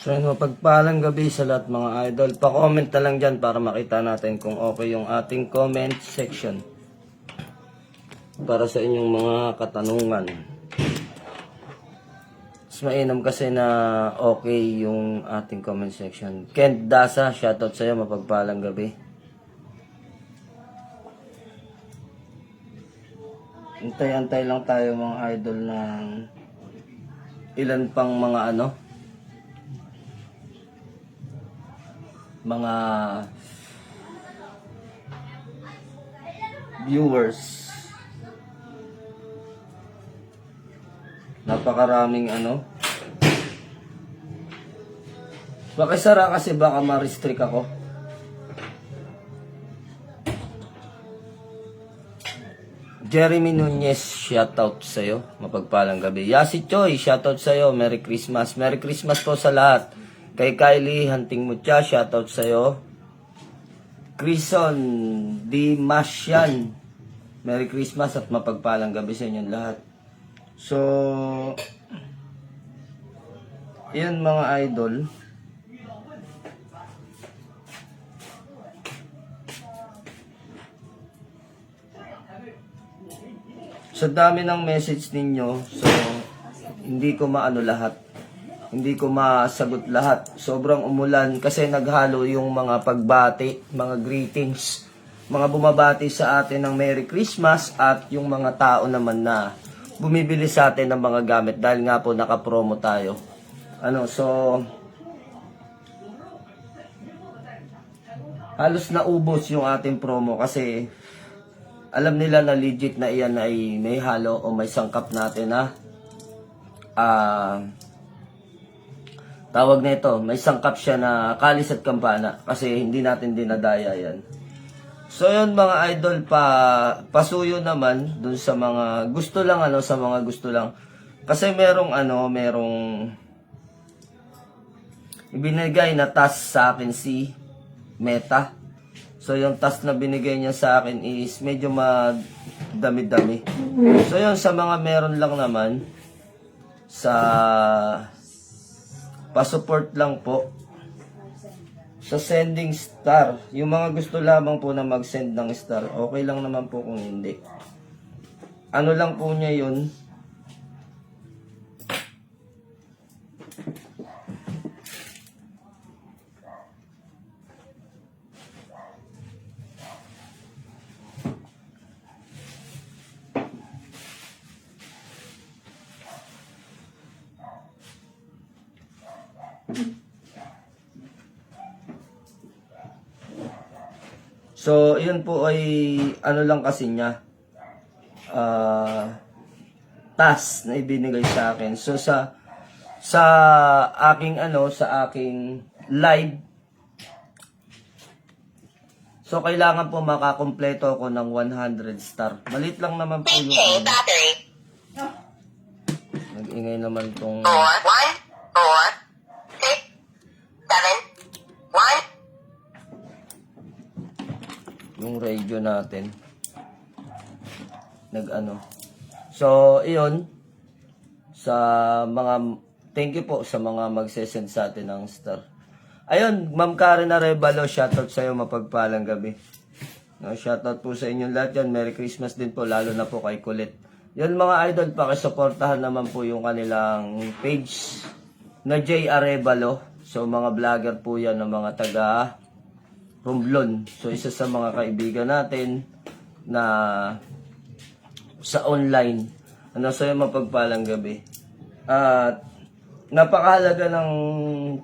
So yun, mapagpalang gabi sa lahat mga idol. Pa-comment na lang dyan para makita natin kung okay yung ating comment section. Para sa inyong mga katanungan. Mas mainam kasi na okay yung ating comment section. Kent Dasa, shoutout sa'yo, mapagpalang gabi. Antay-antay lang tayo mga idol ng ilan pang mga mga viewers. Napakaraming Pakisara kasi baka ma-restrict ako. Jeremy Nunez, shoutout sa'yo. Mapagpalang gabi. Yasi Choi, shoutout sa'yo. Merry Christmas. Merry Christmas po sa lahat. Kay Kylie Hunting Mutya, shoutout sa'yo. Crison Di Masyan, Merry Christmas at mapagpalang gabi sa inyong lahat. So, yun mga idol. Sa dami ng message ninyo, so hindi ko maano lahat. Hindi ko masagot lahat. Sobrang umulan kasi naghalo yung mga pagbati, mga greetings, mga bumabati sa atin ng Merry Christmas at yung mga tao naman na bumibili sa atin ng mga gamit dahil nga po naka-promo tayo. So halos naubos yung ating promo kasi alam nila na legit na iyan ay may halo o may sangkap natin na tawag na ito, may sangkap siya na kalis at kampana kasi hindi natin dinadaya yan. So yun mga idol, pasuyo naman dun sa mga gusto lang sa mga gusto lang. Kasi merong ibinigay na task sa akin si Meta. So yung task na binigay niya sa akin is medyo madami-dami. So yun sa mga meron lang naman sa pa-support lang po sa sending star. Yung mga gusto lamang po na mag-send ng star, okay lang naman po kung hindi. Ano lang po niya yun. So, yun po ay lang kasi niya. Task na ibinigay sa akin. So, sa aking sa aking live. So, kailangan po makakompleto ako ng 100 star. Malit lang naman po yung nag-ingay naman tong 4, 1, 4, 6, 7, 1. yung radio natin so iyon sa mga thank you po sa mga magsesend sa atin ng star. Ayun, Ma'am Karen Arevalo, shoutout sa iyo, mapagpalang gabi. Shoutout po sa inyong lahat yan. Merry Christmas din po, lalo na po kay Kulit. Yun mga idol, pakisuportahan naman po yung kanilang page na J. Arevalo. So mga vlogger po yan ng mga taga Romblon. So isa sa mga kaibigan natin na sa online. So yung mapagpalang gabi. At napakahalaga ng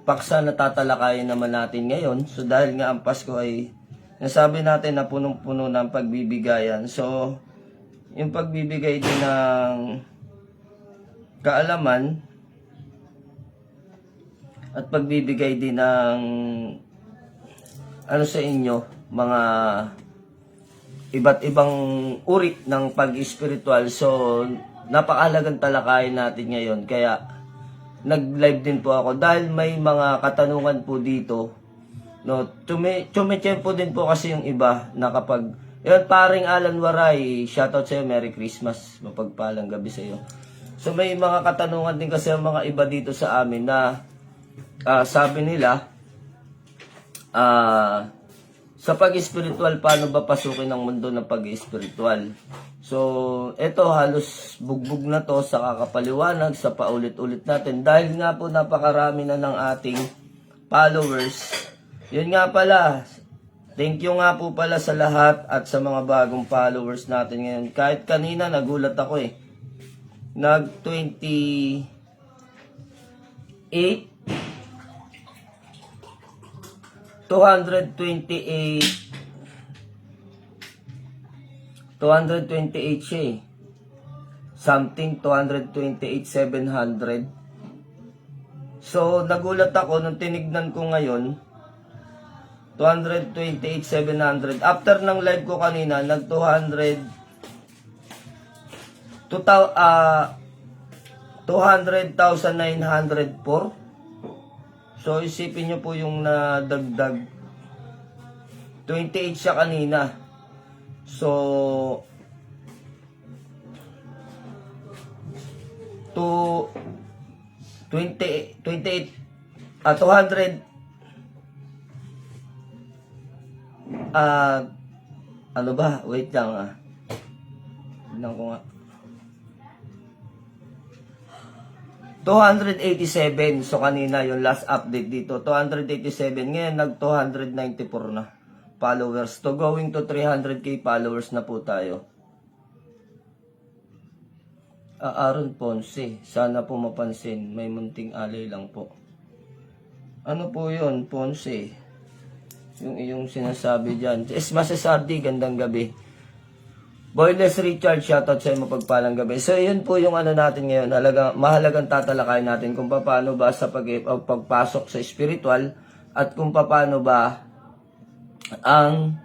paksa na tatalakayin naman natin ngayon. So dahil nga ang Pasko ay nasabi natin na punong-puno ng pagbibigayan. So yung pagbibigay din ng kaalaman at pagbibigay din ng sa inyo, mga iba't ibang uri ng pag-spiritual. So, napakahalagang talakayin natin ngayon. Kaya, nag-live din po ako. Dahil may mga katanungan po dito. Tumitsempo din po kasi yung iba na kapag, yun, paring Alan Waray, shoutout sa'yo, Merry Christmas. Mapagpalang gabi sa'yo. So, may mga katanungan din kasi ang mga iba dito sa amin na sabi nila, sa pag-spiritual, paano ba pasukin ang mundo ng pag-spiritual? So, ito halos bugbog na to sa kakapaliwanag, sa paulit-ulit natin. Dahil nga po napakarami na ng ating followers. Yun nga pala, thank you nga po pala sa lahat at sa mga bagong followers natin ngayon. Kahit kanina nagulat ako eh. Nag 28 228 siya eh. Something 228,700. So, nagulat ako nung tinignan ko ngayon 228,700. After ng live ko kanina, nag 200,904. So, isipin nyo po yung nadagdag. 28 siya kanina. So, 200, ano ba? Wait lang Tignan ko nga. 287. So, kanina yung last update dito. 287. Ngayon, nag 294 na followers. To going to 300k followers na po tayo. Aaron Ponce. Sana po mapansin. May munting alay lang po. Ano po yun, Ponce? Yung iyong sinasabi dyan. Masasardi, gandang gabi. Boyless Richard, shoutout sa iyo, mapagpalang gabi. So, yun po yung ano natin ngayon. Mahalagang tatalakayin natin kung paano ba sa pagpasok sa spiritual at kung paano ba ang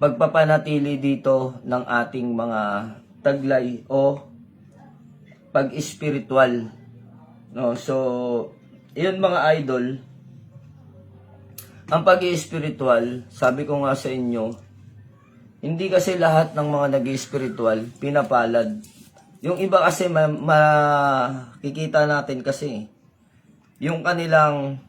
pagpapanatili dito ng ating mga taglay o pag-spiritual. No? So, yun mga idol, ang pag-spiritual, sabi ko nga sa inyo, hindi kasi lahat ng mga nag-spiritual pinapalad. Yung iba kasi makikita natin kasi yung kanilang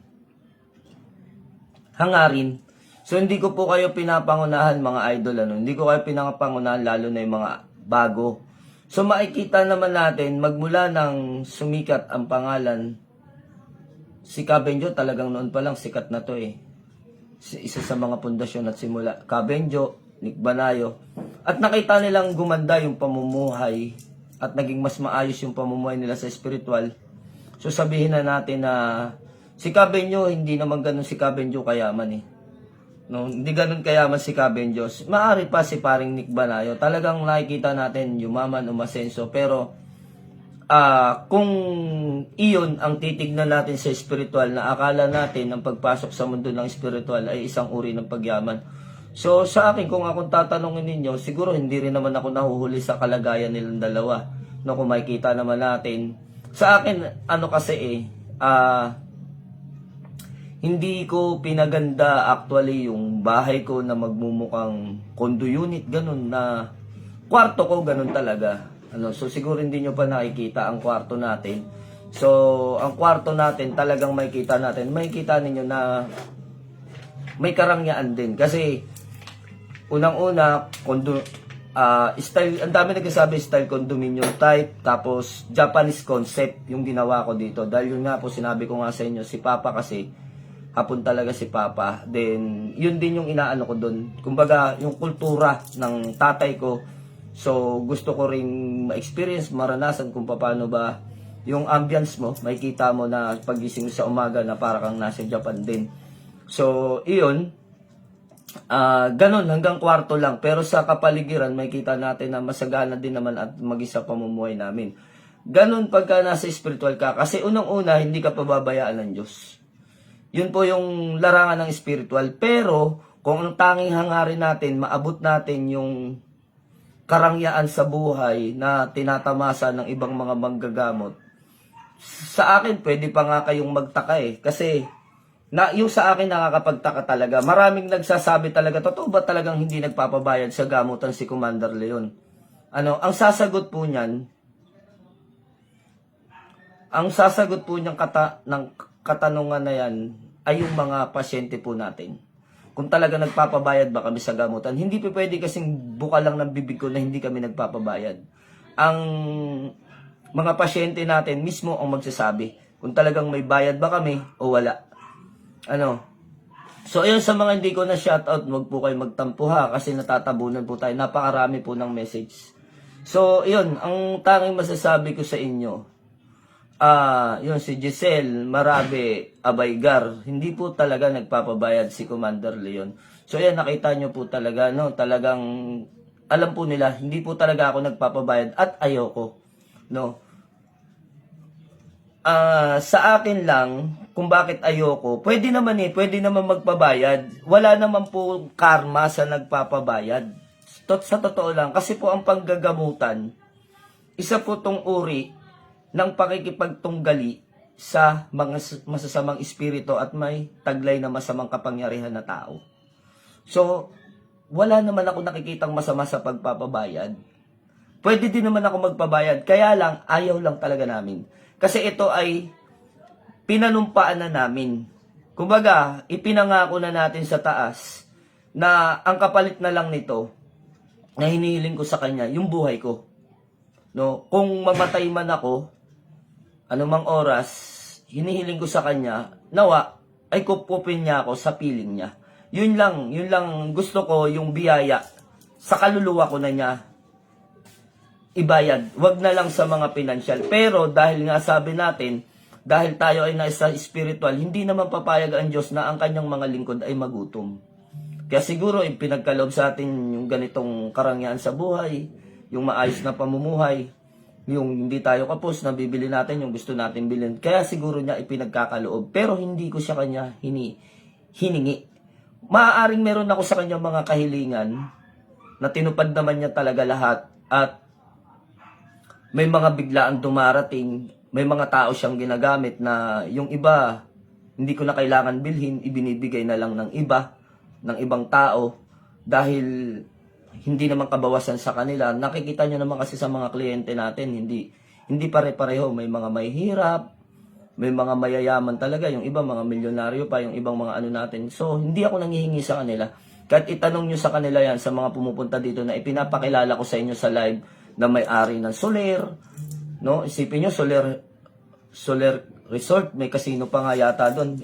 hangarin. So hindi ko po kayo pinapangunahan mga idol hindi ko kayo pinapangunahan lalo na yung mga bago. So makikita naman natin magmula ng sumikat ang pangalan si Cabenjo, talagang noon pa lang sikat na to eh. Isa sa mga pundasyon at simula Cabenjo, Nick Banayo. At nakita nilang gumanda yung pamumuhay at naging mas maayos yung pamumuhay nila sa spiritual. So sabihin na natin na si Cabenjo, hindi naman ganun si Cabenjo kayaman eh. No, hindi ganun kayaman si Cabenjo. Maari pa si paring Nick Banayo. Talagang nakikita natin yumaman, umasenso. Pero kung iyon ang titignan natin sa spiritual na akala natin ang pagpasok sa mundo ng spiritual ay isang uri ng pagyaman. So, sa akin, kung akong tatanungin ninyo, siguro hindi rin naman ako nahuhuli sa kalagayan nilang dalawa. No, kung makikita naman natin. Sa akin, hindi ko pinaganda actually yung bahay ko na magmumukhang condo unit, ganun na kwarto ko, ganun talaga. So, siguro hindi nyo pa nakikita ang kwarto natin. So, ang kwarto natin, talagang makikita ninyo na may karangyaan din. Kasi, unang-una, style, ang dami nagsasabi style condominium type, tapos Japanese concept yung ginawa ko dito. Dahil yun nga po, sinabi ko nga sa inyo, si Papa kasi, hapon talaga si Papa. Then, yun din yung inaano ko dun. Kumbaga, yung kultura ng tatay ko. So, gusto ko ring ma-experience, maranasan kung paano ba yung ambience mo. Makikita mo na pagising sa umaga na para kang nasa Japan din. So, iyon. Ganun, hanggang kwarto lang. Pero sa kapaligiran, makikita natin na masagana din naman at mag-isa pamumuhay namin. Ganun pagka nasa spiritual ka. Kasi unang-una, hindi ka pababayaan ng Diyos. Yun po yung larangan ng spiritual. Pero, kung ang tanging hangarin natin, maabot natin yung karangyaan sa buhay na tinatamasa ng ibang mga manggagamot. Sa akin, pwede pa nga kayong magtaka eh. Kasi, yung sa akin nakakapagtaka talaga. Maraming nagsasabi talaga, totoo ba talagang hindi nagpapabayad sa gamutan si Commander Leon? Ang sasagot po niyan, katanungan na yan ay yung mga pasyente po natin. Kung talaga nagpapabayad ba kami sa gamutan, hindi pa pwede kasing buka lang ng bibig ko na hindi kami nagpapabayad. Ang mga pasyente natin mismo ang magsasabi kung talagang may bayad ba kami o wala. Ano? So, ayun sa mga hindi ko na shoutout, wag po kayo magtampo ha kasi natatabunan po tayo. Napakarami po ng message. So, ayun, ang tanging masasabi ko sa inyo, yun si Giselle Marabe Abaygar, hindi po talaga nagpapabayad si Commander Leon. So, ayan, nakita nyo po talaga, no, talagang alam po nila, hindi po talaga ako nagpapabayad at ayoko, no. Sa akin lang, kung bakit ayoko, pwede naman magpabayad. Wala naman po karma sa nagpapabayad. Sa totoo lang, kasi po ang panggagamutan, isa po tong uri ng pakikipagtunggali sa mga masasamang espiritu at may taglay na masamang kapangyarihan na tao. So, wala naman ako nakikitang masama sa pagpapabayad. Pwede din naman ako magpabayad, kaya lang, ayaw lang talaga namin. Kasi ito ay pinanumpaan na namin. Kumbaga, ipinangako na natin sa taas na ang kapalit na lang nito na hinihiling ko sa kanya, yung buhay ko. No, kung mamatay man ako, anumang oras, hinihiling ko sa kanya, nawa, ay kupupin niya ako sa piling niya. Yun lang gusto ko, yung biyaya, sa kaluluwa ko na niya, ibayad. Wag na lang sa mga pinansyal. Pero dahil nga sabi natin, dahil tayo ay nasa spiritual, hindi naman papayag ang Diyos na ang kanyang mga lingkod ay magutom. Kaya siguro, pinagkaloob sa atin yung ganitong karangyaan sa buhay, yung maayos na pamumuhay, yung hindi tayo kapos na bibili natin yung gusto natin bilhin. Kaya siguro niya ipinagkakaloob. Pero hindi ko siya kanya hiningi. Maaaring meron ako sa kanya mga kahilingan na tinupad naman niya talaga lahat at may mga biglaan dumarating, may mga tao siyang ginagamit na yung iba, hindi ko na kailangan bilhin, ibinibigay na lang ng iba, ng ibang tao, dahil hindi naman kabawasan sa kanila. Nakikita nyo naman kasi sa mga kliyente natin, hindi pare-pareho. May mga may hirap, may mga mayayaman talaga, yung iba mga milyonaryo pa, yung ibang mga ano natin. So, hindi ako nanghihingi sa kanila. Kahit itanong nyo sa kanila yan, sa mga pumupunta dito na ipinapakilala ko sa inyo sa live, na may-ari ng Soler, no? Isipin nyo, Soler Resort, may casino pa nga yata doon.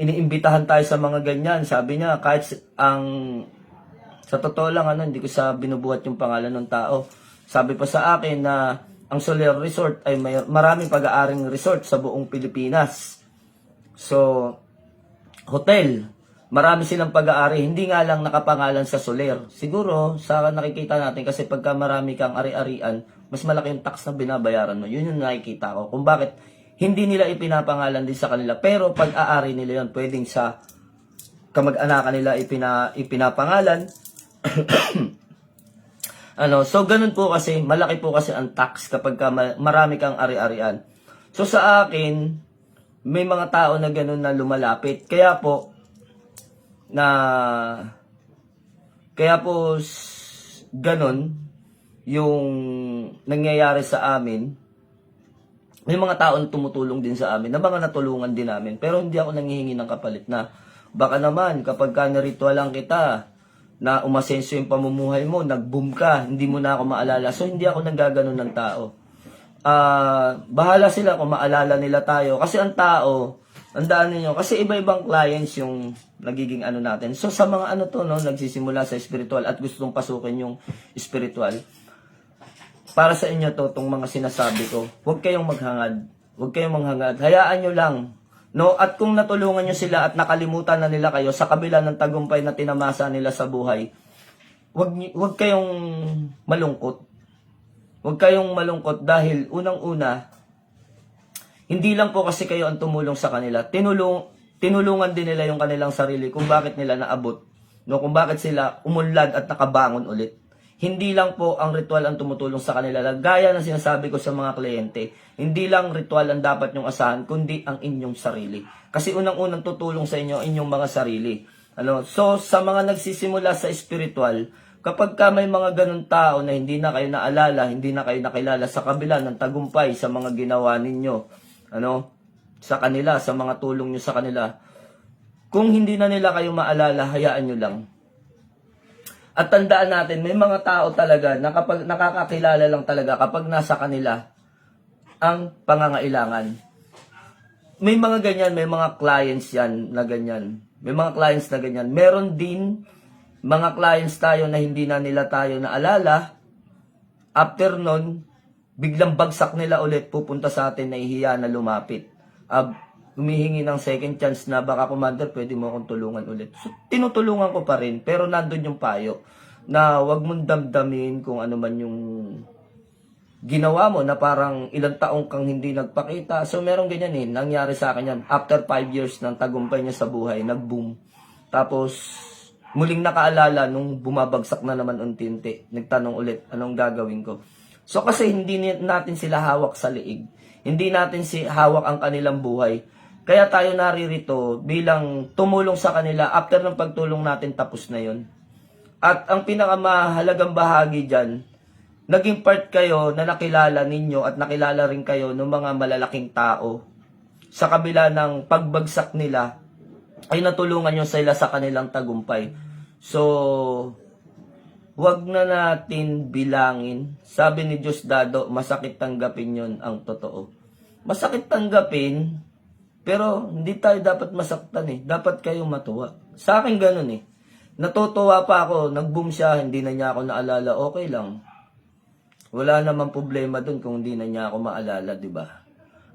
Iniimbitahan tayo sa mga ganyan. Sabi niya, kahit sa totoo lang, hindi ko sa binubuhat yung pangalan ng tao. Sabi pa sa akin na ang Soler Resort ay maraming pag-aaring resort sa buong Pilipinas. So, hotel, marami silang pag-aari, hindi nga lang nakapangalan sa Soler. Siguro, sa nakikita natin, kasi pagka marami kang ari-arian, mas malaki yung tax na binabayaran mo. Yun yung nakikita ko. Kung bakit hindi nila ipinapangalan din sa kanila. Pero pag-aari nila yun, pwedeng sa kamag-anakan nila ipinapangalan. So, ganun po kasi, malaki po kasi ang tax kapag marami kang ari-arian. So, sa akin, may mga tao na ganun na lumalapit. Kaya po, ganun yung nangyayari sa amin. May mga tao na tumutulong din sa amin, na mga natulungan din namin, pero hindi ako nanghihingi ng kapalit na baka naman kapag ka naritualan kita na umasenso yung pamumuhay mo, nag-boom ka, hindi mo na ako maalala. So hindi ako nagaganon ng tao. Bahala sila kung maalala nila tayo, kasi ang tao, tandaan niyo, kasi iba-ibang clients yung nagiging ano natin. So sa mga nagsisimula sa spiritual at gustong pasukin yung spiritual, para sa inyo itong mga sinasabi ko, huwag kayong maghangad. Huwag kayong manghangad. Hayaan nyo lang. No? At kung natulungan nyo sila at nakalimutan na nila kayo sa kabila ng tagumpay na tinamasa nila sa buhay, huwag kayong malungkot. Huwag kayong malungkot dahil unang-una, hindi lang po kasi kayo ang tumulong sa kanila. Tinulungan din nila yung kanilang sarili kung bakit nila naabot. No? Kung bakit sila umunlad at nakabangon ulit. Hindi lang po ang ritual ang tumutulong sa kanila. Gaya ng sinasabi ko sa mga kliyente, hindi lang ritual ang dapat nyong asahan, kundi ang inyong sarili. Kasi unang-unang tutulong sa inyo, inyong mga sarili. So, sa mga nagsisimula sa spiritual, kapag ka may mga ganun tao na hindi na kayo naalala, hindi na kayo nakilala sa kabila ng tagumpay sa mga ginawa ninyo, sa kanila, sa mga tulong nyo sa kanila. Kung hindi na nila kayo maalala, hayaan nyo lang. At tandaan natin, may mga tao talaga na kapag nakakakilala lang talaga kapag nasa kanila ang pangangailangan. May mga ganyan, may mga clients yan na ganyan. May mga clients na ganyan. Meron din mga clients tayo na hindi na nila tayo naalala. After nun, biglang bagsak nila ulit, pupunta sa atin, nahihiya na lumapit. Humihingi ng second chance na baka, Commander, pwede mo akong tulungan ulit. So, tinutulungan ko pa rin, pero nandun yung payo na wag mong damdamin kung ano man yung ginawa mo na parang ilang taong kang hindi nagpakita. So, meron ganyan eh. Nangyari sa akin yan. After 5 years ng tagumpay niya sa buhay, nag-boom. Tapos, muling nakaalala nung bumabagsak na naman unti-unti. Nagtanong ulit, anong gagawin ko? So, kasi hindi natin sila hawak sa liig. Hindi natin hawak ang kanilang buhay. Kaya tayo naririto bilang tumulong sa kanila. After ng pagtulong natin, tapos na yon. At ang pinakamahalagang bahagi dyan, naging part kayo na nakilala ninyo at nakilala rin kayo ng mga malalaking tao. Sa kabila ng pagbagsak nila, ay natulungan nyo sila sa kanilang tagumpay. So, wag na natin bilangin. Sabi ni Diosdado, masakit tanggapin yon ang totoo. Masakit tanggapin, pero hindi tayo dapat masaktan eh. Dapat kayong matuwa. Sa akin ganun eh. Natutuwa pa ako, nag-boom siya, hindi na niya ako naalala, okay lang. Wala namang problema dun kung hindi na niya ako maalala, di ba?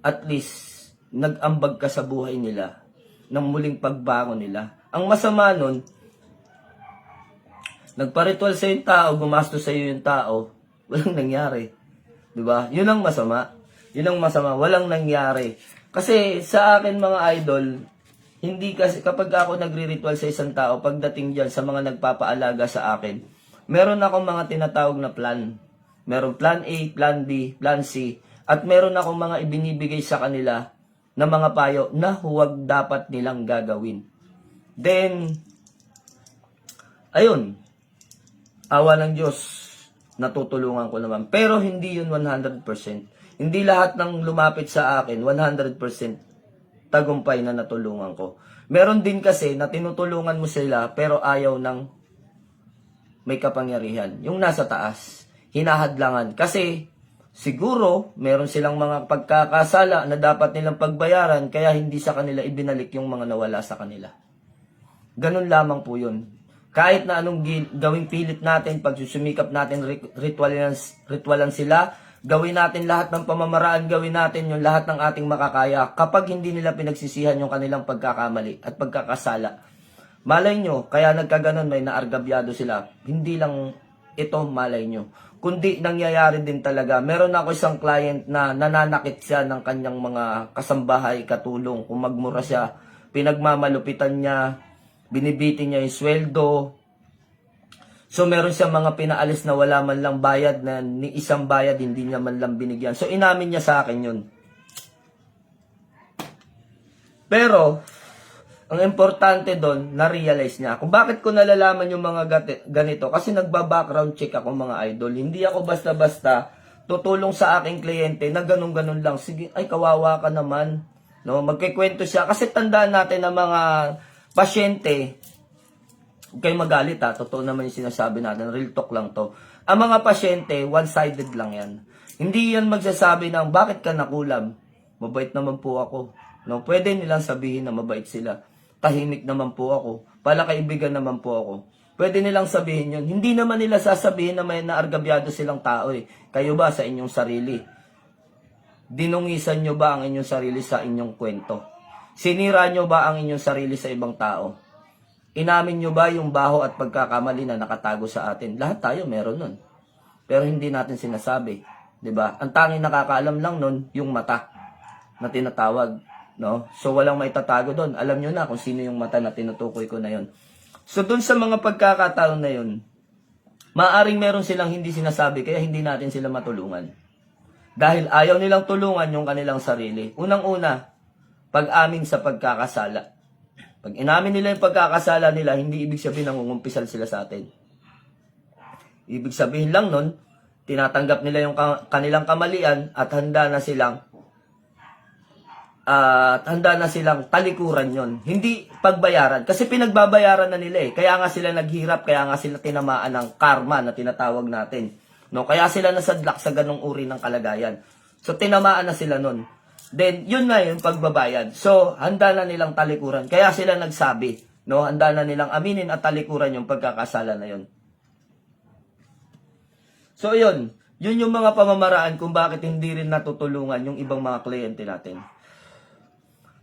At least, nag-ambag ka sa buhay nila, ng muling pagbangon nila. Ang masama nun, nagparitual sa yung tao, gumastos sa iyo yung tao, walang nangyari. Di ba? Yun ang masama. Yun ang masama, walang nangyari. Kasi sa akin mga idol, hindi kasi kapag ako nagre-ritual sa isang tao, pagdating diyan sa mga nagpapaalaga sa akin, meron akong mga tinatawag na plan. Meron plan A, plan B, plan C, at meron akong mga ibinibigay sa kanila na mga payo na huwag dapat nilang gagawin. Then, ayun, awa ng Diyos, natutulungan ko naman. Pero hindi yun 100%. Hindi lahat ng lumapit sa akin 100% tagumpay na natulungan ko. Meron din kasi na tinutulungan mo sila pero ayaw ng may kapangyarihan. Yung nasa taas, hinahadlangan. Kasi siguro meron silang mga pagkakasala na dapat nilang pagbayaran kaya hindi sa kanila ibinalik yung mga nawala sa kanila. Ganun lamang po yun. Kahit na anong gawing pilit natin, pagsusumikap natin, ritualan sila, gawin natin lahat ng pamamaraan, gawin natin yung lahat ng ating makakaya kapag hindi nila pinagsisihan yung kanilang pagkakamali at pagkakasala. Malay nyo, kaya nagkaganon, may naargabyado sila. Hindi lang ito malay nyo, kundi nangyayari din talaga. Meron ako isang client na nananakit siya ng kanyang mga kasambahay, katulong. Kung magmura siya, pinagmamalupitan niya, binibitin niya yung sweldo. So meron siya mga pinaalis na wala man lang bayad, na ni isang bayad hindi niya man lang binigyan. So inamin niya sa akin yun. Pero ang importante doon, na-realize niya kung bakit ko nalalaman yung mga ganito. Kasi nagba-background check ako mga idol. Hindi ako basta-basta tutulong sa aking kliyente na ganun-ganun lang. Sige, ay kawawa ka naman. No, magkikwento siya. Kasi tandaan natin na mga pasyente, huwag kayong magalit ha, totoo naman yung sinasabi natin, real talk lang to. Ang mga pasyente, one-sided lang yan. Hindi yan magsasabi ng, bakit ka nakulam? Mabait naman po ako. No, pwede nilang sabihin na mabait sila. Tahimik naman po ako. Palakaibigan naman po ako. Pwede nilang sabihin yun. Hindi naman nila sasabihin na may naargabyado silang tao eh. Kayo ba sa inyong sarili? Dinungisan nyo ba ang inyong sarili sa inyong kwento? Sinira nyo ba ang inyong sarili sa ibang tao? Inamin nyo ba yung baho at pagkakamali na nakatago sa atin? Lahat tayo meron nun. Pero hindi natin sinasabi. 'Di ba? Ang tanging nakakaalam lang nun, yung mata na tinatawag. No? So walang maitatago doon. Alam nyo na kung sino yung mata na tinutukoy ko na yon. So doon sa mga pagkakataon na yon, maaring meron silang hindi sinasabi kaya hindi natin sila matulungan. Dahil ayaw nilang tulungan yung kanilang sarili. Unang-una, pag-amin sa pagkakasala. Pag inamin nila yung pagkakasala nila, hindi ibig sabihin nangungumpisal sila sa atin. Ibig sabihin lang nun, tinatanggap nila yung kanilang kamalian at handa na silang at handa na silang talikuran yon. Hindi pagbayaran. Kasi pinagbabayaran na nila eh. Kaya nga sila naghirap, kaya nga sila tinamaan ng karma na tinatawag natin. No? Kaya sila nasadlak sa ganong uri ng kalagayan. So, tinamaan na sila nun. Then, yun na yung pagbabayad. So, handa na nilang talikuran. Kaya sila nagsabi, no? Handa na nilang aminin at talikuran yung pagkakasala na yun. So, yun. Yun yung mga pamamaraan kung bakit hindi rin natutulungan yung ibang mga kliyente natin.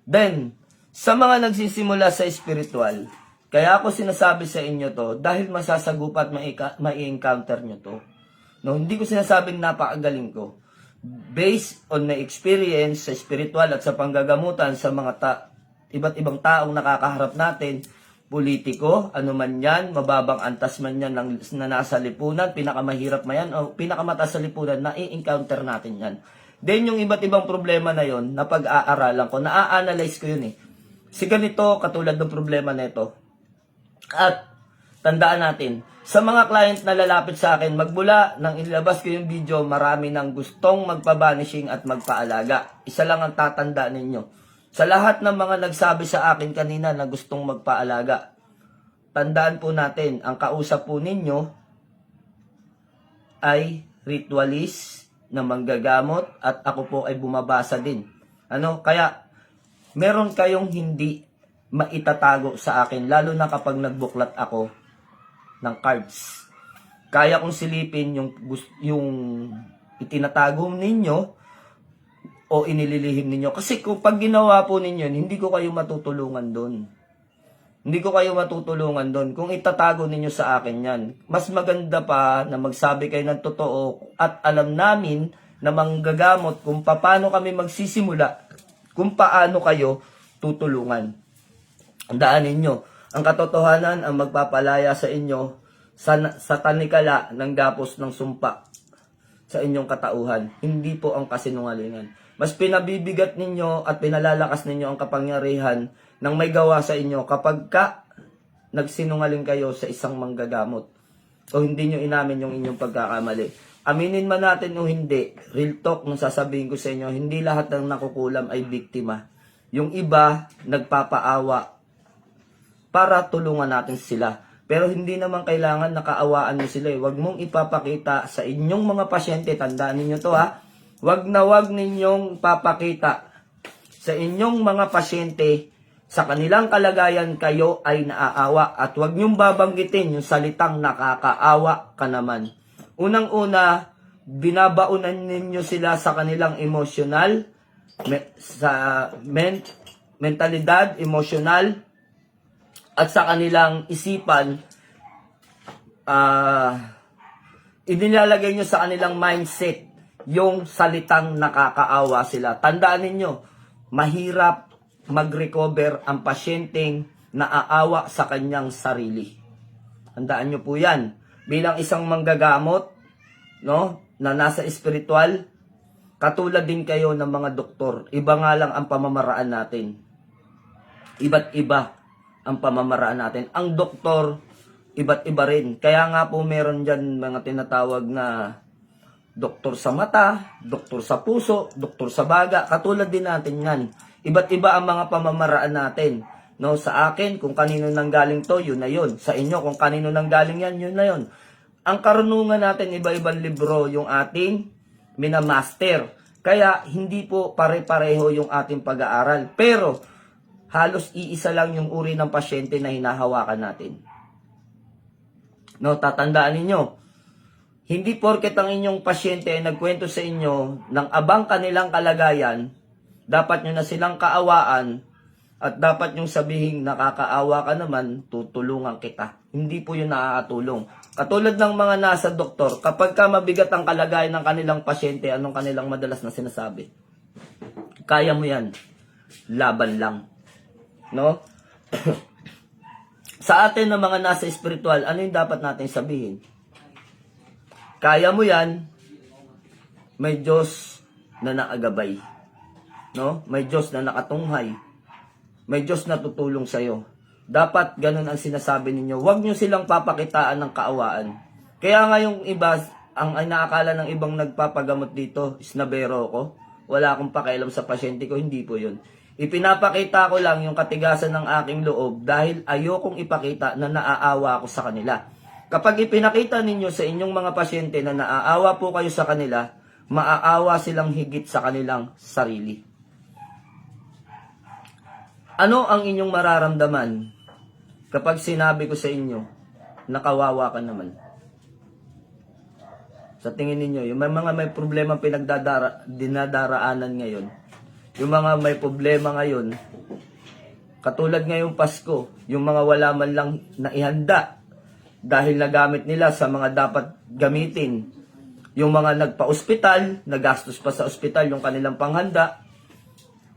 Then, sa mga nagsisimula sa spiritual, kaya ako sinasabi sa inyo to, dahil masasagupa at mai-encounter nyo to. No, hindi ko sinasabing napakagaling ko. Based on my experience sa spiritual at sa panggagamutan sa mga iba't ibang taong nakakaharap natin, politiko, ano man yan, mababang antas man yan na nasa lipunan, pinakamahirap man yan, o pinakamataas sa lipunan, na-encounter natin yan. Then yung iba't ibang problema na yon, na pag-aaralan ko, na-analyze ko yun eh. Si ganito, katulad ng problema na ito. At tandaan natin, sa mga client na lalapit sa akin, magmula nang ilabas ko yung video, marami nang gustong magpa-vanishing at magpaalaga. Isa lang ang tatandaan ninyo. Sa lahat ng mga nagsabi sa akin kanina na gustong magpaalaga, tandaan po natin, ang kausap po ninyo ay ritualist na manggagamot at ako po ay bumabasa din. Kaya meron kayong hindi maitatago sa akin, lalo na kapag nagbuklat ako ng cards. Kaya kong silipin yung itinatago ninyo o inililihim ninyo. Kasi kung pag ginawa po ninyo, hindi ko kayo matutulungan doon. Hindi ko kayo matutulungan doon kung itatago ninyo sa akin yan. Mas maganda pa na magsabi kayo ng totoo at alam namin na manggagamot kung paano kami magsisimula, kung paano kayo tutulungan. Tandaan ninyo, ang katotohanan ang magpapalaya sa inyo sa tanikala ng gapos ng sumpa sa inyong katauhan. Hindi po ang kasinungalingan. Mas pinabibigat ninyo at pinalalakas ninyo ang kapangyarihan ng may gawa sa inyo kapag nagsinungaling kayo sa isang manggagamot o hindi nyo inamin yung inyong pagkakamali. Aminin man natin o hindi, real talk nung sasabihin ko sa inyo, hindi lahat ng nakukulam ay biktima. Yung iba, nagpapaawa para tulungan natin sila. Pero hindi naman kailangan nakaawaan mo sila. Huwag mong ipapakita sa inyong mga pasyente, tandaan ninyo to ha, huwag ninyong papakita sa inyong mga pasyente sa kanilang kalagayan kayo ay naaawa at huwag niyong babanggitin yung salitang nakakaawa ka naman. Unang-una, binabaunan ninyo sila sa kanilang emosyonal, mentalidad, emosyonal, at sa kanilang isipan, inilalagay nyo sa kanilang mindset yung salitang nakakaawa sila. Tandaan ninyo, mahirap mag-recover ang pasyenteng naaawa sa kanyang sarili. Tandaan nyo po yan. Bilang isang manggagamot, no, na nasa espiritual, katulad din kayo ng mga doktor. Iba nga lang ang pamamaraan natin. Iba't iba ang pamamaraan natin. Ang doktor, iba't iba rin. Kaya nga po meron dyan mga tinatawag na doktor sa mata, doktor sa puso, doktor sa baga. Katulad din natin yan. Iba't iba ang mga pamamaraan natin. No, sa akin, kung kanino nanggaling to, yun na yun. Sa inyo, kung kanino nanggaling yan, yun na yun. Ang karunungan natin, iba-ibang libro yung ating minamaster. Kaya, hindi po pare-pareho yung ating pag-aaral. Pero, halos iisa lang yung uri ng pasyente na hinahawakan natin. No, tatandaan ninyo, hindi porket ang inyong pasyente ay nagkwento sa inyo ng abang kanilang kalagayan, dapat nyo na silang kaawaan at dapat nyong sabihin nakakaawa ka naman, tutulungan kita. Hindi po yun nakakatulong. Katulad ng mga nasa doktor, kapag ka mabigat ang kalagayan ng kanilang pasyente, anong kanilang madalas na sinasabi? Kaya mo yan. Laban lang. No? Sa atin na mga nasa spiritual, ano yung dapat natin sabihin? Kaya mo yan, may Diyos na naagabay. No? May Diyos na nakatunghay. May Diyos na tutulong sa'yo. Dapat ganun ang sinasabi ninyo. Huwag nyo silang papakitaan ng kaawaan. Kaya nga yung iba, ang inaakala ng ibang nagpapagamot dito, is nabero ko. wala akong pakialam sa pasyente ko, hindi po yun. Ipinapakita ko lang yung katigasan ng aking loob dahil ayokong ipakita na naaawa ako sa kanila. Kapag ipinakita ninyo sa inyong mga pasyente na naaawa po kayo sa kanila, maaawa silang higit sa kanilang sarili. Ano ang inyong mararamdaman kapag sinabi ko sa inyo, nakawawa ka naman? Sa tingin ninyo, yung mga may problema dinadaraanan ngayon, yung mga may problema ngayon, katulad ngayong Pasko, yung mga wala man lang naihanda dahil nagamit nila sa mga dapat gamitin, yung mga nagpa-ospital, nagastos pa sa ospital yung kanilang panghanda,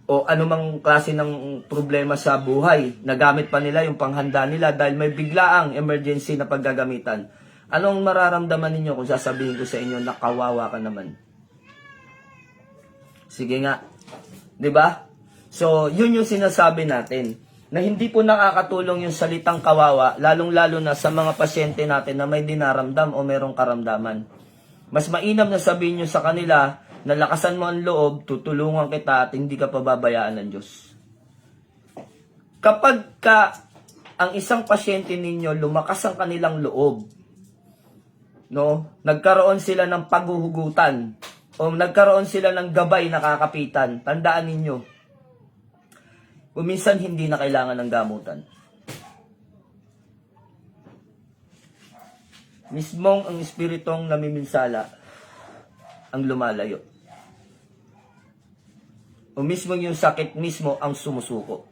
o anumang klase ng problema sa buhay, nagamit pa nila yung panghanda nila dahil may biglaang emergency na paggagamitan. Anong mararamdaman ninyo kung sasabihin ko sa inyo na kawawa ka naman? Sige nga. 'Di ba? So, yun yung sinasabi natin. Na hindi po nakakatulong yung salitang kawawa, lalong-lalo na sa mga pasyente natin na may dinaramdam o merong karamdaman. Mas mainam na sabihin nyo sa kanila na lakasan mo ang loob, tutulungan kita at hindi ka pababayaan ng Diyos. Kapag ang isang pasyente ninyo lumakas ang kanilang loob, no, nagkaroon sila ng paghuhugutan o nagkaroon sila ng gabay na kakapitan, tandaan ninyo, minsan hindi na kailangan ng gamutan. Mismong ang espiritong namiminsala ang lumalayo. O mismong yung sakit mismo ang sumusuko.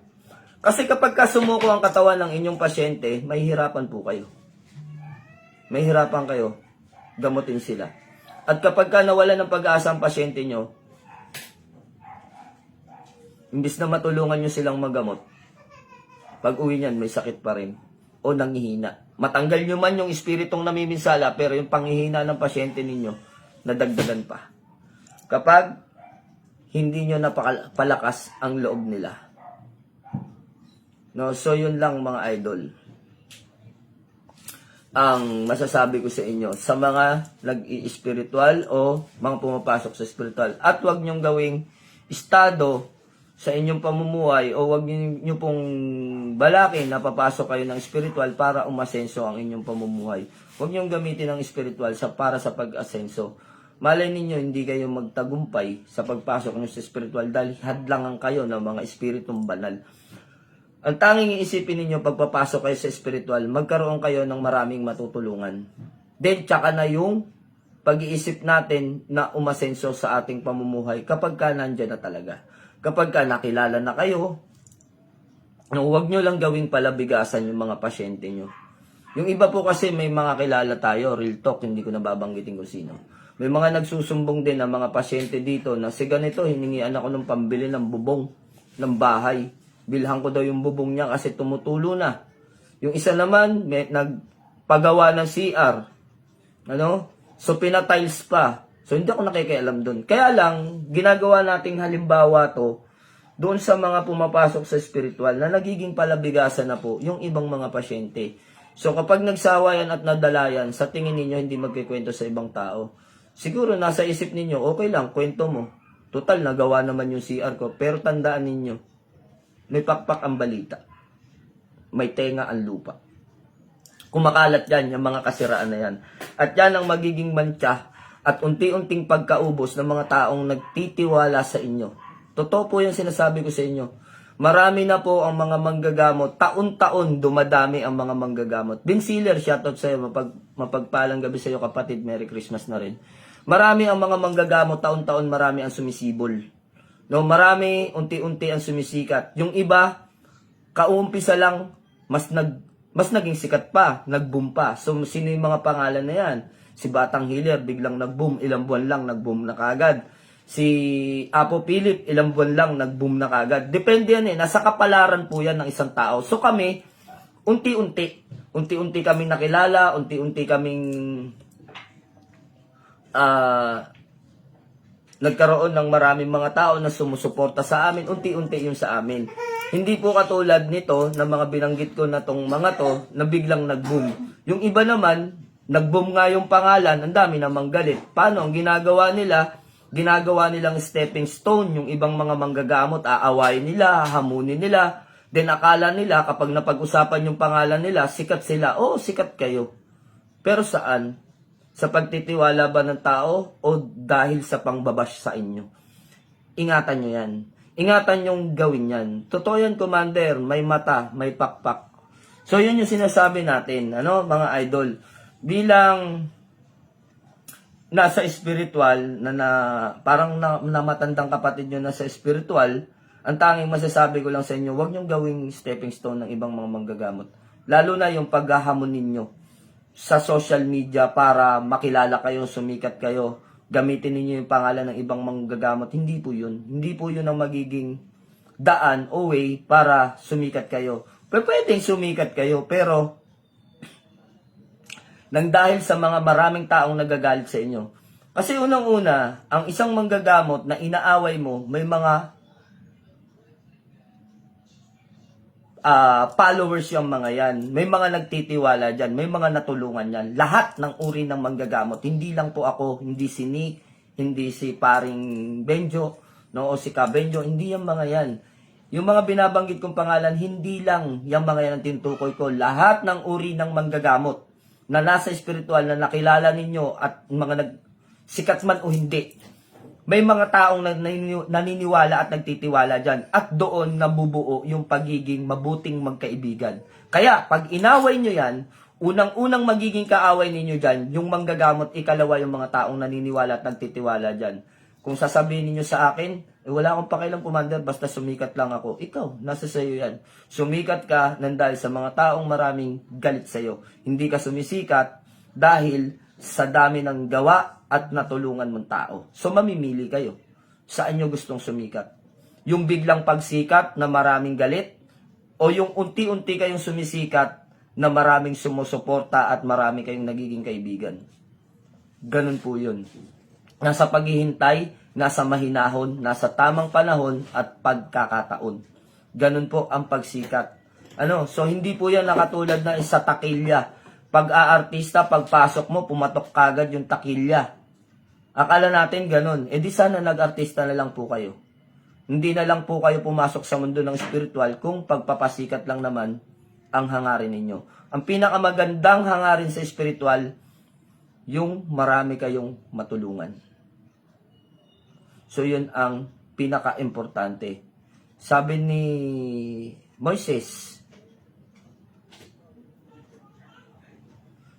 Kasi kapag sumuko ang katawan ng inyong pasyente, mahihirapan po kayo. Mahihirapan kayo, gamutin sila. At kapag nawala ng pag-asa ang pasyente nyo, imbis na matulungan nyo silang magamot, pag uwi niyan, may sakit pa rin. O nangihina. Matanggal nyo man yung espiritong namiminsala, pero yung panghihina ng pasyente ninyo, nadagdagan pa. Kapag hindi nyo napalakas ang loob nila. No, so yun lang mga idol. Ang masasabi ko sa inyo, sa mga nag-i-spiritual o mga pumapasok sa spiritual. At huwag nyong gawing estado sa inyong pamumuhay o huwag nyo pong balakin na papasok kayo ng spiritual para umasenso ang inyong pamumuhay. Huwag nyong gamitin ang spiritual para sa pag-asenso. Malay ninyo, hindi kayo magtagumpay sa pagpasok nyo sa spiritual dahil hadlangan kayo ng mga espiritong banal. Ang tanging iisipin ninyo pagpapasok kayo sa spiritual, magkaroon kayo ng maraming matutulungan. Then, tsaka na yung pag-iisip natin na umasenso sa ating pamumuhay kapag nandyan na talaga. Kapag nakilala na kayo, huwag nyo lang gawing palabigasan yung mga pasyente nyo. Yung iba po kasi may mga kilala tayo, real talk, hindi ko nababanggitin kung sino. May mga nagsusumbong din ng mga pasyente dito na si ganito, hiningian ako ng pambili ng bubong ng bahay. Bilhan ko daw yung bubong niya kasi tumutulo na. Yung isa naman, may nagpagawa ng CR. So, pinatiles pa. So, hindi ako nakikialam doon. Kaya lang, ginagawa nating halimbawa to doon sa mga pumapasok sa spiritual na nagiging palabigasan na po yung ibang mga pasyente. So, kapag nagsawa yan at nadala yan, sa tingin ninyo hindi magkikwento sa ibang tao. Siguro, nasa isip ninyo, okay lang, kwento mo. Total, nagawa naman yung CR ko. Pero tandaan ninyo, may pakpak ang balita. May tenga ang lupa. Kumakalat yan, yung mga kasiraan na yan. At yan ang magiging mantsa at unti-unting pagkaubos ng mga taong nagtitiwala sa inyo. Totoo po yung sinasabi ko sa inyo. Marami na po ang mga manggagamot. Taon-taon dumadami ang mga manggagamot. Binsealer, shoutout sa iyo. Mapagpalang gabi sa iyo kapatid. Merry Christmas na rin. Marami ang mga manggagamot. Taon-taon marami ang sumisibol. No, marami, unti-unti ang sumisikat. Yung iba, kauumpisa lang, mas naging sikat pa, nag-boom pa. So, sino yung mga pangalan na yan? Si Batang Healer, biglang nag-boom, ilang buwan lang, nag-boom na kagad. Si Apo Philip, ilang buwan lang, nag-boom na kagad. Depende yan nasa kapalaran po yan ng isang tao. So, kami, unti-unti kaming nakilala, unti-unti kaming nagkaroon ng maraming mga tao na sumusuporta sa amin, unti-unti yung sa amin. Hindi po katulad nito na mga binanggit ko na tong mga to na biglang nag-boom. Yung iba naman, nag-boom nga yung pangalan, ang dami namang galit. Paano? Ang ginagawa nila, ginagawa nilang stepping stone yung ibang mga manggagamot, aawayin nila, hamunin nila, then akala nila kapag napag-usapan yung pangalan nila, sikat sila. Oo, sikat kayo. Pero saan? Sa pagtitiwala ba ng tao o dahil sa pangbabash sa inyo? Ingatan nyo yan. Ingatan yung gawin yan. Totoo yan, Commander. May mata, may pakpak. So, yun yung sinasabi natin, mga idol. Bilang nasa spiritual, parang namatandang kapatid nyo nasa spiritual, ang tanging masasabi ko lang sa inyo, huwag nyong gawing stepping stone ng ibang mga manggagamot. Lalo na yung paghahamon ninyo sa social media para makilala kayo, sumikat kayo, gamitin ninyo yung pangalan ng ibang manggagamot. Hindi po yun. Hindi po yun ang magiging daan o way para sumikat kayo. Pwedeng sumikat kayo, pero nang dahil sa mga maraming taong nagagalit sa inyo. Kasi unang-una, ang isang manggagamot na inaaway mo, may mga followers yung mga yan. May mga nagtitiwala dyan. May mga natulungan yan. Lahat ng uri ng manggagamot. Hindi lang po ako, hindi si Nick, hindi si paring Benjo, no, o si Kabenjo. Hindi yung mga yan. Yung mga binabanggit kong pangalan, hindi lang yung mga yan ang tinutukoy ko. Lahat ng uri ng manggagamot na nasa spiritual na nakilala ninyo at mga sikat man o hindi. May mga taong naniniwala at nagtitiwala dyan. At doon nabubuo yung pagiging mabuting magkaibigan. Kaya, pag inaway nyo yan, unang-unang magiging kaaway ninyo dyan, yung manggagamot, ikalawa yung mga taong naniniwala at nagtitiwala dyan. Kung sasabihin ninyo sa akin, wala akong pakialam, Commander, basta sumikat lang ako. Ikaw, nasa sayo yan. Sumikat ka dahil sa mga taong maraming galit sa'yo. Hindi ka sumisikat dahil sa dami ng gawa at natulungan mong tao. So, mamimili kayo. Saan nyo gustong sumikat? Yung biglang pagsikat na maraming galit? O yung unti-unti kayong sumisikat na maraming sumusuporta at marami kayong nagiging kaibigan? Ganun po yun. Nasa paghihintay, nasa mahinahon, nasa tamang panahon at pagkakataon. Ganun po ang pagsikat. So hindi po yan nakatulad na sa takilya. Pag aartista, pagpasok mo, pumatok kagad yung takilya. Akala natin ganun. Di sana nag-artista na lang po kayo. Hindi na lang po kayo pumasok sa mundo ng spiritual kung pagpapasikat lang naman ang hangarin ninyo. Ang pinakamagandang hangarin sa spiritual, yung marami kayong matulungan. So, yun ang pinaka-importante. Sabi ni Moises,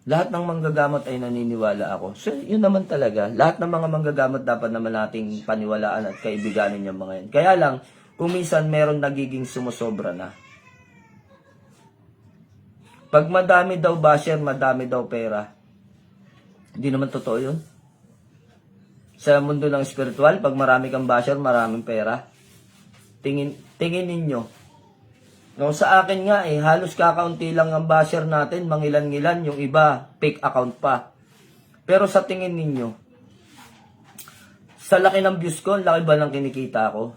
lahat ng manggagamot ay naniniwala ako. So, yun naman talaga. Lahat ng mga manggagamot dapat naman nating paniwalaan at kaibiganin yung mga yan. Kaya lang, kung minsan meron nagiging sumusobra na. Pag madami daw basher, madami daw pera. Hindi naman totoo yun. Sa mundo ng spiritual, pag marami kang basher, maraming pera. Tingin ninyo. No, sa akin nga halos kakaunti lang ang basher natin, mangilan-ngilan, yung iba, fake account pa. Pero sa tingin ninyo, sa laki ng views ko, laki ba ng kinikita ko?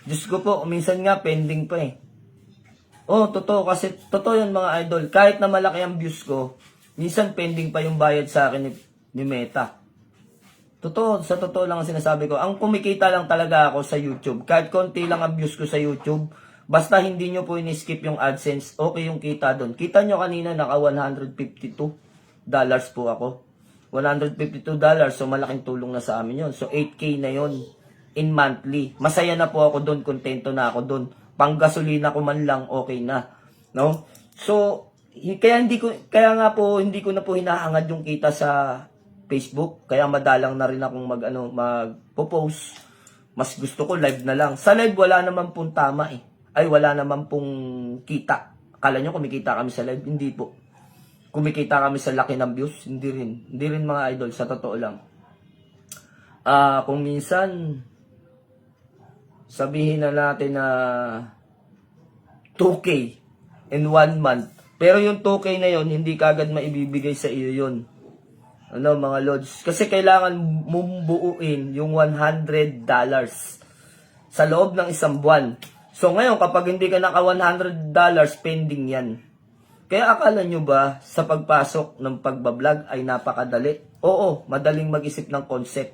Diyos ko po, minsan nga pending pa totoo, kasi totoo yan mga idol. Kahit na malaki ang views ko, minsan pending pa yung bayad sa akin ni Meta. Totoo, sa totoo lang ang sinasabi ko. Ang kumikita lang talaga ako sa YouTube. Kahit konti lang ang views ko sa YouTube, basta hindi nyo po in-skip yung AdSense, okay yung kita doon. Kita nyo kanina, naka $152 po ako. $152, so malaking tulong na sa amin yun. So 8K na yun in monthly. Masaya na po ako doon, kontento na ako doon. Panggasolina ko man lang, okay na. No? So, kaya nga po hindi ko na po hinahangad yung kita sa Facebook, kaya madalang na rin akong magpo-post. Mas gusto ko live na lang. Sa live wala naman pong tama Ay wala naman pong kita. Akala nyo kumikita kami sa live? Hindi po. Kumikita kami sa laki ng views? Hindi rin. Hindi rin mga idol, sa totoo lang. Kung minsan sabihin na natin na 2K in 1 month. Pero yung 2K na yon hindi kagad maibibigay sa iyo yon. Mga lods. Kasi kailangan mong buuin yung $100 sa loob ng isang buwan. So ngayon, kapag hindi ka naka $100, pending yan. Kaya akala nyo ba sa pagpasok ng pagbablog ay napakadali? Oo, madaling mag-isip ng concept.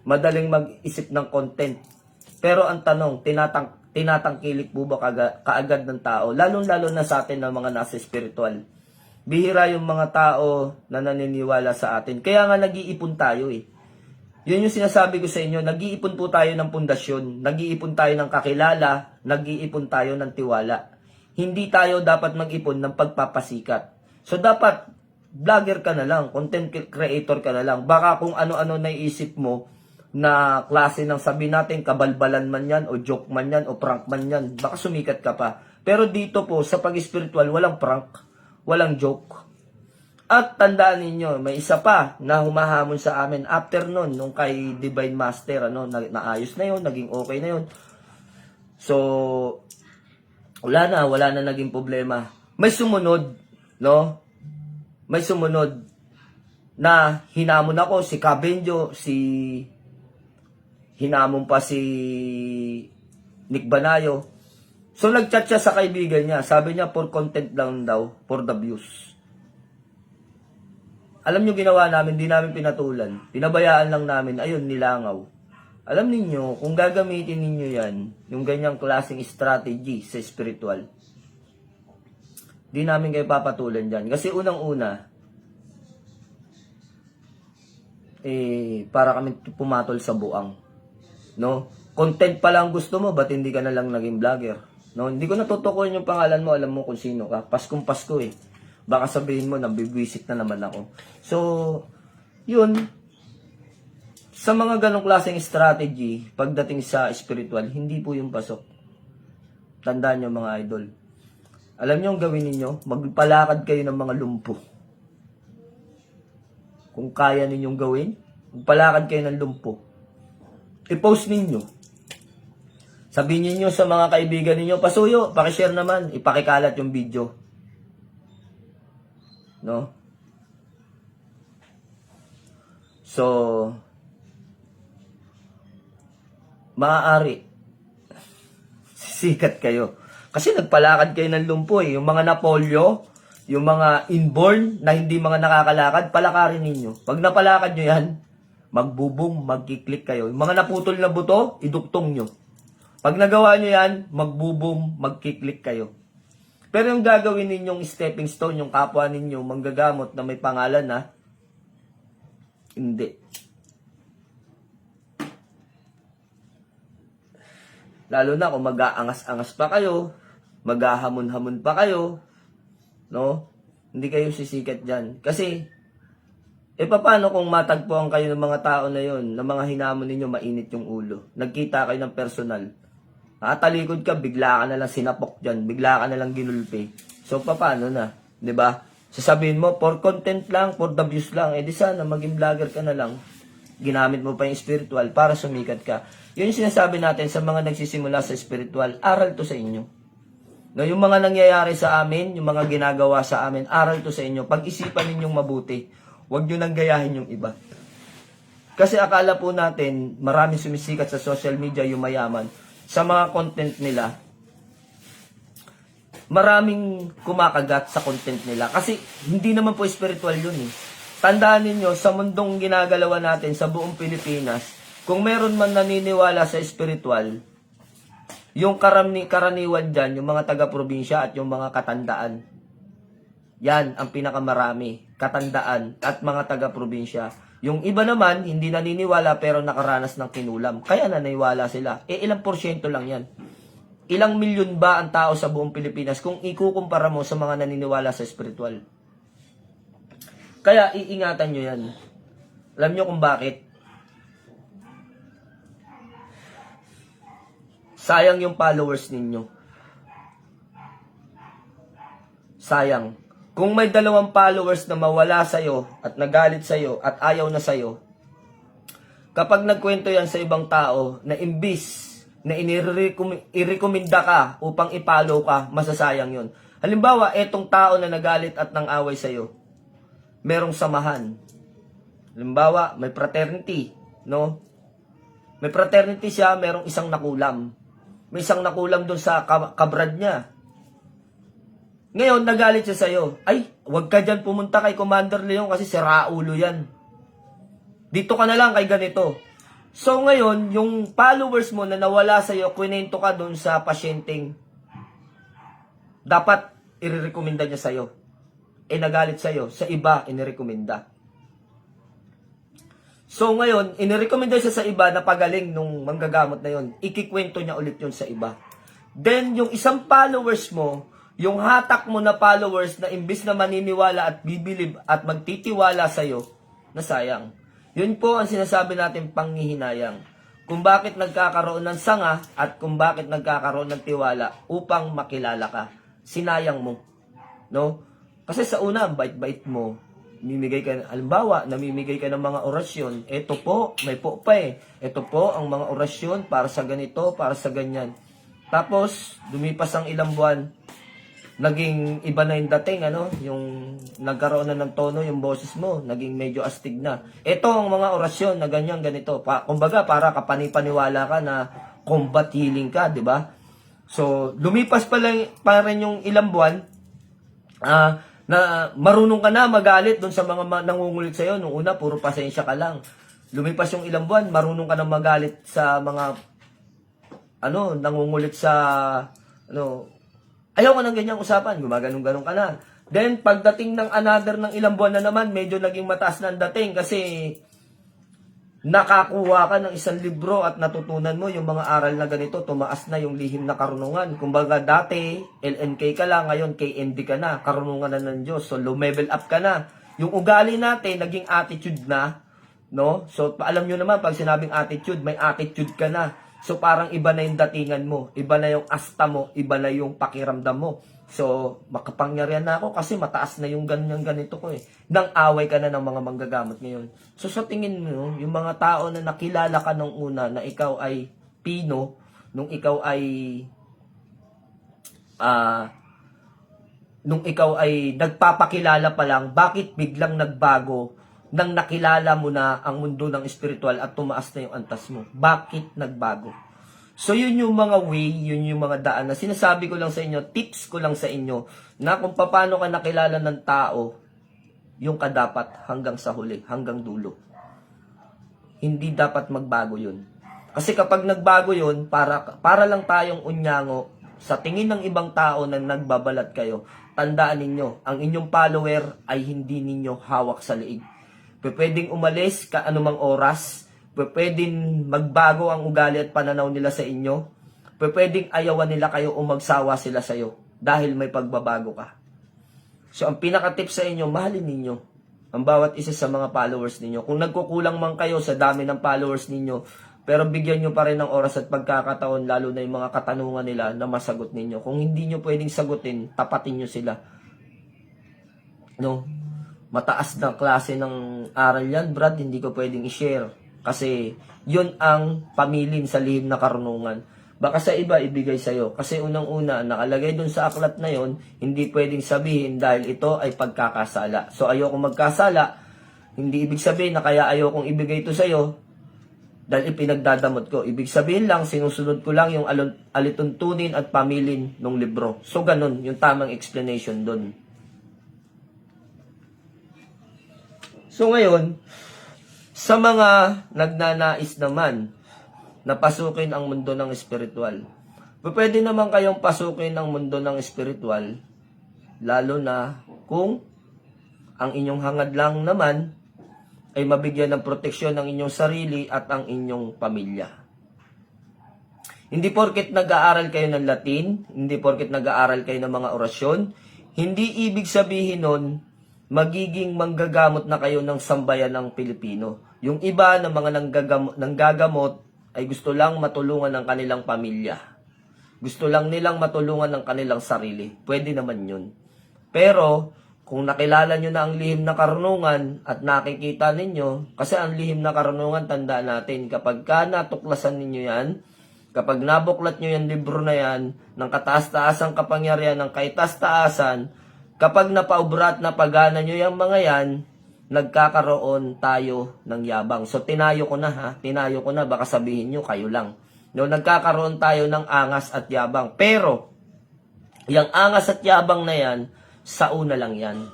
madaling mag-isip ng content. Pero ang tanong, tinatangkilik po ba kaagad ng tao? Lalong-lalo na sa atin na mga nasa spiritual. Bihira yung mga tao na naniniwala sa atin. Kaya nga nag-iipon tayo eh. Yun yung sinasabi ko sa inyo, nag-iipon po tayo ng pundasyon, nag-iipon tayo ng kakilala, nag-iipon tayo ng tiwala. Hindi tayo dapat mag-ipon ng pagpapasikat. So dapat, vlogger ka na lang, content creator ka na lang. Baka kung ano-ano naiisip mo na klase ng sabi natin, kabalbalan man yan, o joke man yan, o prank man yan, baka sumikat ka pa. Pero dito po, sa pag-spiritual, walang prank, walang joke. At tandaan ninyo, may isa pa na humahamon sa amin after nun, nung kay Divine Master, naayos na yun, naging okay na yun. So, wala na naging problema. May sumunod, no? May sumunod na hinamon ako, si Cabenjo, hinamon pa si Nick Banayo. So, nagchat siya sa kaibigan niya. Sabi niya, for content lang daw, for the views. Alam nyo ginawa namin, di namin pinatulan. Pinabayaan lang namin, ayun, nilangaw. Alam niyo kung gagamitin ninyo yan, yung ganyang klaseng strategy sa spiritual, di namin kayo papatulan dyan. Kasi unang-una, para kami pumatol sa buang. No? Content pa lang gusto mo, ba't hindi ka na lang naging vlogger? No? Hindi ko natutukoy yung pangalan mo, alam mo kung sino ka. Paskong Pasko eh. Baka sabihin mo, nabibwisit na naman ako. So, yun. Sa mga ganong klaseng strategy, pagdating sa spiritual, hindi po yung pasok. Tandaan nyo mga idol. Alam nyo ang gawin ninyo? Magpalakad kayo ng mga lumpo. Kung kaya ninyong gawin, magpalakad kayo ng lumpo. I-post ninyo. Sabihin niyo sa mga kaibigan ninyo, pasuyo, pakishare naman, ipakikalat yung video. No? So, maaari sisikat kayo. Kasi nagpalakad kayo ng lumpo eh. Yung mga napolyo, yung mga inborn na hindi mga nakakalakad, palakarin ninyo. Pag napalakad nyo yan, magbubong, magkiklik kayo. Yung mga naputol na buto, iduktong nyo. Pag nagawa nyo yan, magbubong, magkiklik kayo. Pero yung gagawin ninyong stepping stone, yung kapwa ninyo, manggagamot na may pangalan na, hindi. Lalo na kung mag-aangas-angas pa kayo, maghahamon-hamon pa kayo, no? Hindi kayo sisikat dyan. Kasi, paano kung matagpuan kayo ng mga tao na yon, ng mga hinamon ninyo, mainit yung ulo. Nagkita kayo ng personal. Talikod ka, bigla ka na lang sinapok dyan, bigla ka na lang ginulpi. So, paano na? 'Di ba? Sasabihin mo, for content lang, for the views lang, di sana, maging vlogger ka na lang. Ginamit mo pa yung spiritual para sumikat ka. Yun yung sinasabi natin sa mga nagsisimula sa spiritual, aral to sa inyo. No, yung mga nangyayari sa amin, yung mga ginagawa sa amin, aral to sa inyo. Pag-isipan ninyong mabuti, huwag nyo nang gayahin yung iba. Kasi akala po natin, maraming sumisikat sa social media yung mayaman. Sa mga content nila, maraming kumakagat sa content nila. Kasi hindi naman po spiritual yun eh. Tandaan ninyo, sa mundong ginagalawan natin sa buong Pilipinas, kung meron man naniniwala sa spiritual, yung karaniwan dyan, yung mga taga-probinsya at yung mga katandaan. Yan ang pinakamarami, katandaan at mga taga-probinsya. Yung iba naman, hindi naniniwala pero nakaranas ng kinulam. Kaya naniniwala sila. Ilang porsyento lang yan. Ilang milyon ba ang tao sa buong Pilipinas kung ikukumpara mo sa mga naniniwala sa spiritual? Kaya iingatan nyo yan. Alam nyo kung bakit? Sayang yung followers ninyo. Sayang. Kung may 2 followers na mawala sa'yo at nagalit sa'yo at ayaw na sa'yo, kapag nagkwento yan sa ibang tao na imbis na i-recommenda ka upang i-follow ka, masasayang yun. Halimbawa, etong tao na nagalit at nang away sa'yo, merong samahan. Halimbawa, may fraternity, no? May fraternity siya, merong isang nakulam. May isang nakulam doon sa kabrad niya. Ngayon, nagalit siya sa'yo. Ay, wag ka dyan pumunta kay Commander Leon kasi sira ulo yan. Dito ka na lang kay ganito. So ngayon, yung followers mo na nawala sa'yo, kwento ka dun sa pasyenteng dapat irerekomenda niya sa'yo. Nagalit sa'yo, sa iba, inirekomenda. So ngayon, inirekomenda siya sa iba na pagaling nung manggagamot na yon. Ikikwento niya ulit yun sa iba. Then, yung isang followers mo, yung hatak mo na followers na imbis na maniniwala at bibilib at magtitiwala sa'yo, nasayang. Yun po ang sinasabi natin panghihinayang. Kung bakit nagkakaroon ng sanga at kung bakit nagkakaroon ng tiwala upang makilala ka. Sinayang mo. No? Kasi sa una, bait-bait mo. Namimigay ka, halimbawa, namimigay ka ng mga orasyon. Ito po, may po pa eh. Ito po ang mga orasyon para sa ganito, para sa ganyan. Tapos, lumipas ang ilang buwan, naging iba na yung dating, yung nagkaroon na ng tono yung boses mo, naging medyo astig na. Ito ang mga orasyon na ganyan, ganito. Kumbaga, para kapanipaniwala ka na combat healing ka, di ba? So, lumipas pa rin yung ilang buwan, na marunong ka na magalit doon sa mga nangungulit sa'yo. Nung una, puro pasensya ka lang. Lumipas yung ilang buwan, marunong ka na magalit sa mga nangungulit sa, ayaw ko ng ganyang usapan, gumaganong-ganong ka na. Then, pagdating ng another ng ilang buwan na naman, medyo naging mataas na ang dating kasi nakakuha ka ng isang libro at natutunan mo yung mga aral na ganito, tumaas na yung lihim na karunungan. Kumbaga dati, LNK ka lang, ngayon KND ka na, karunungan na ng Diyos. So, level up ka na. Yung ugali natin, naging attitude na, no? So, alam nyo naman, pag sinabing attitude, may attitude ka na. So, parang iba na yung datingan mo, iba na yung asta mo, iba na yung pakiramdam mo. So, makapangyarihan na ako kasi mataas na yung ganito ko eh. Nang away ka na ng mga manggagamot ngayon. So, sa tingin mo, yung mga tao na nakilala ka nung una na ikaw ay Pino, nung ikaw ay nagpapakilala pa lang, bakit biglang nagbago nang nakilala mo na ang mundo ng spiritual at tumaas na yung antas mo? Bakit nagbago? So, yun yung mga way, yun yung mga daan na sinasabi ko lang sa inyo, tips ko lang sa inyo, na kung paano ka nakilala ng tao, yung kadapat hanggang sa huli, hanggang dulo. Hindi dapat magbago yun. Kasi kapag nagbago yun, para lang tayong unyango, sa tingin ng ibang tao na nagbabalat kayo, tandaan ninyo, ang inyong follower ay hindi ninyo hawak sa liig. Pwedeng umalis ka anumang oras, pwedeng magbago ang ugali at pananaw nila sa inyo, pwedeng ayawan nila kayo o magsawa sila sa iyo dahil may pagbabago ka. So, ang pinaka-tip sa inyo, mahalin ninyo ang bawat isa sa mga followers ninyo. Kung nagkukulang man kayo sa dami ng followers ninyo, pero bigyan nyo pa rin ng oras at pagkakataon, lalo na yung mga katanungan nila na masagot ninyo. Kung hindi nyo pwedeng sagutin, tapatin nyo sila. No? Mataas na klase ng aral yan, Brad, hindi ko pwedeng i-share. Kasi, yun ang pamilin sa lihim na karunungan. Baka sa iba, ibigay sa'yo. Kasi unang-una, nakalagay dun sa aklat na yon, hindi pwedeng sabihin dahil ito ay pagkakasala. So, ayoko magkasala, hindi ibig sabihin na kaya ayokong ibigay ito sa'yo, dahil ipinagdadamot ko. Ibig sabihin lang, sinusunod ko lang yung alituntunin at pamilin ng libro. So, ganun, yung tamang explanation dun. So ngayon, sa mga nagnanais naman na pasukin ang mundo ng espiritual, pwede naman kayong pasukin ang mundo ng espiritual, lalo na kung ang inyong hangad lang naman ay mabigyan ng proteksyon ng inyong sarili at ang inyong pamilya. Hindi porket nag-aaral kayo ng Latin, hindi porket nag-aaral kayo ng mga orasyon, hindi ibig sabihin nun, magiging manggagamot na kayo ng sambayan ng Pilipino. Yung iba na mga nanggagamot ay gusto lang matulungan ng kanilang pamilya. Gusto lang nilang matulungan ng kanilang sarili. Pwede naman yun. Pero, kung nakilala nyo na ang lihim na karunungan at nakikita ninyo, kasi ang lihim na karunungan, tandaan natin, kapag ka natuklasan ninyo yan, kapag nabuklat nyo yung libro na yan, ng kataas-taasang kapangyarihan, ng kaitaas-taasan, kapag napaubrat na pagana nyo yung mga yan, nagkakaroon tayo ng yabang. So, tinayo ko na, baka sabihin nyo, kayo lang. No, nagkakaroon tayo ng angas at yabang. Pero, yung angas at yabang na yan, sa una lang yan.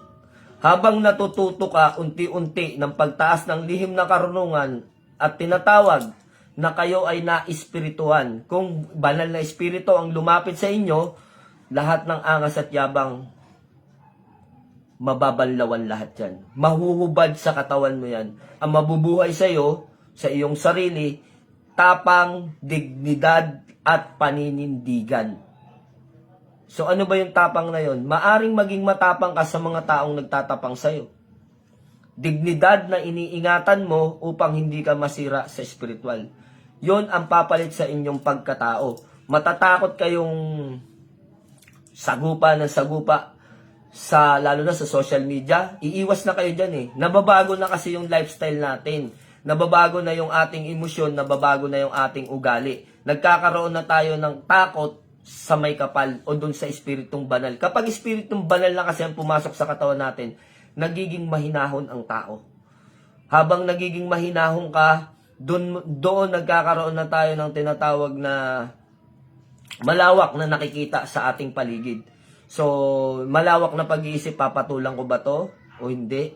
Habang natututo ka unti-unti ng pagtaas ng lihim na karunungan at tinatawag na kayo ay na-espirituhan. Kung banal na espiritu ang lumapit sa inyo, lahat ng angas at yabang, mababanlawan lahat yan. Mahuhubad sa katawan mo yan. Ang mabubuhay sa iyo, sa iyong sarili, tapang, dignidad, at paninindigan. So ano ba yung tapang na yon? Maaring maging matapang ka sa mga taong nagtatapang sa'yo. Dignidad na iniingatan mo upang hindi ka masira sa spiritual. Yon ang papalit sa inyong pagkatao. Matatakot kayong sagupa ng sagupa sa lalo na sa social media. Iiwas na kayo dyan eh. Nababago na kasi yung lifestyle natin. Nababago na yung ating emosyon, nababago na yung ating ugali. Nagkakaroon na tayo ng takot sa may kapal o dun sa espiritong banal. Kapag espiritong banal na kasi ang pumasok sa katawan natin, nagiging mahinahon ang tao. Habang nagiging mahinahon ka, doon nagkakaroon na tayo ng tinatawag na malawak na nakikita sa ating paligid. So, malawak na pag-iisip, papatulan ko ba to o hindi?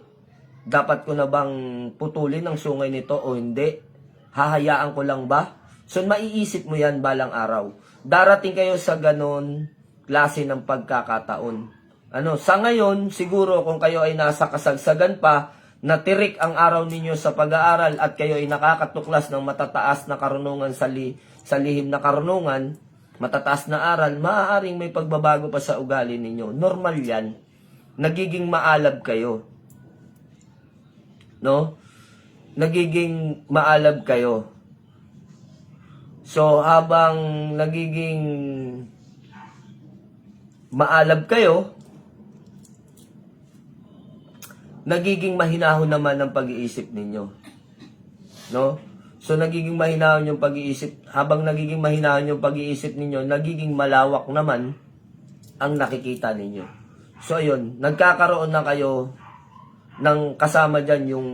Dapat ko na bang putulin ang sungay nito o hindi? Hahayaan ko lang ba? So, maiisip mo yan balang araw. Darating kayo sa ganon klase ng pagkakataon. Sa ngayon, siguro kung kayo ay nasa kasagsagan pa, natirik ang araw ninyo sa pag-aaral at kayo ay nakakatuklas ng matataas na karunungan sa lihim na karunungan, matataas na aral, maaaring may pagbabago pa sa ugali ninyo. Normal yan. Nagiging maalab kayo. No? Nagiging maalab kayo. So, habang nagiging maalab kayo, nagiging mahinahon naman ang pag-iisip ninyo. No? So, nagiging mahinahon yung pag-iisip. Habang nagiging mahinahon yung pag-iisip ninyo, nagiging malawak naman ang nakikita ninyo. So, ayun, nagkakaroon na kayo ng kasama dyan yung,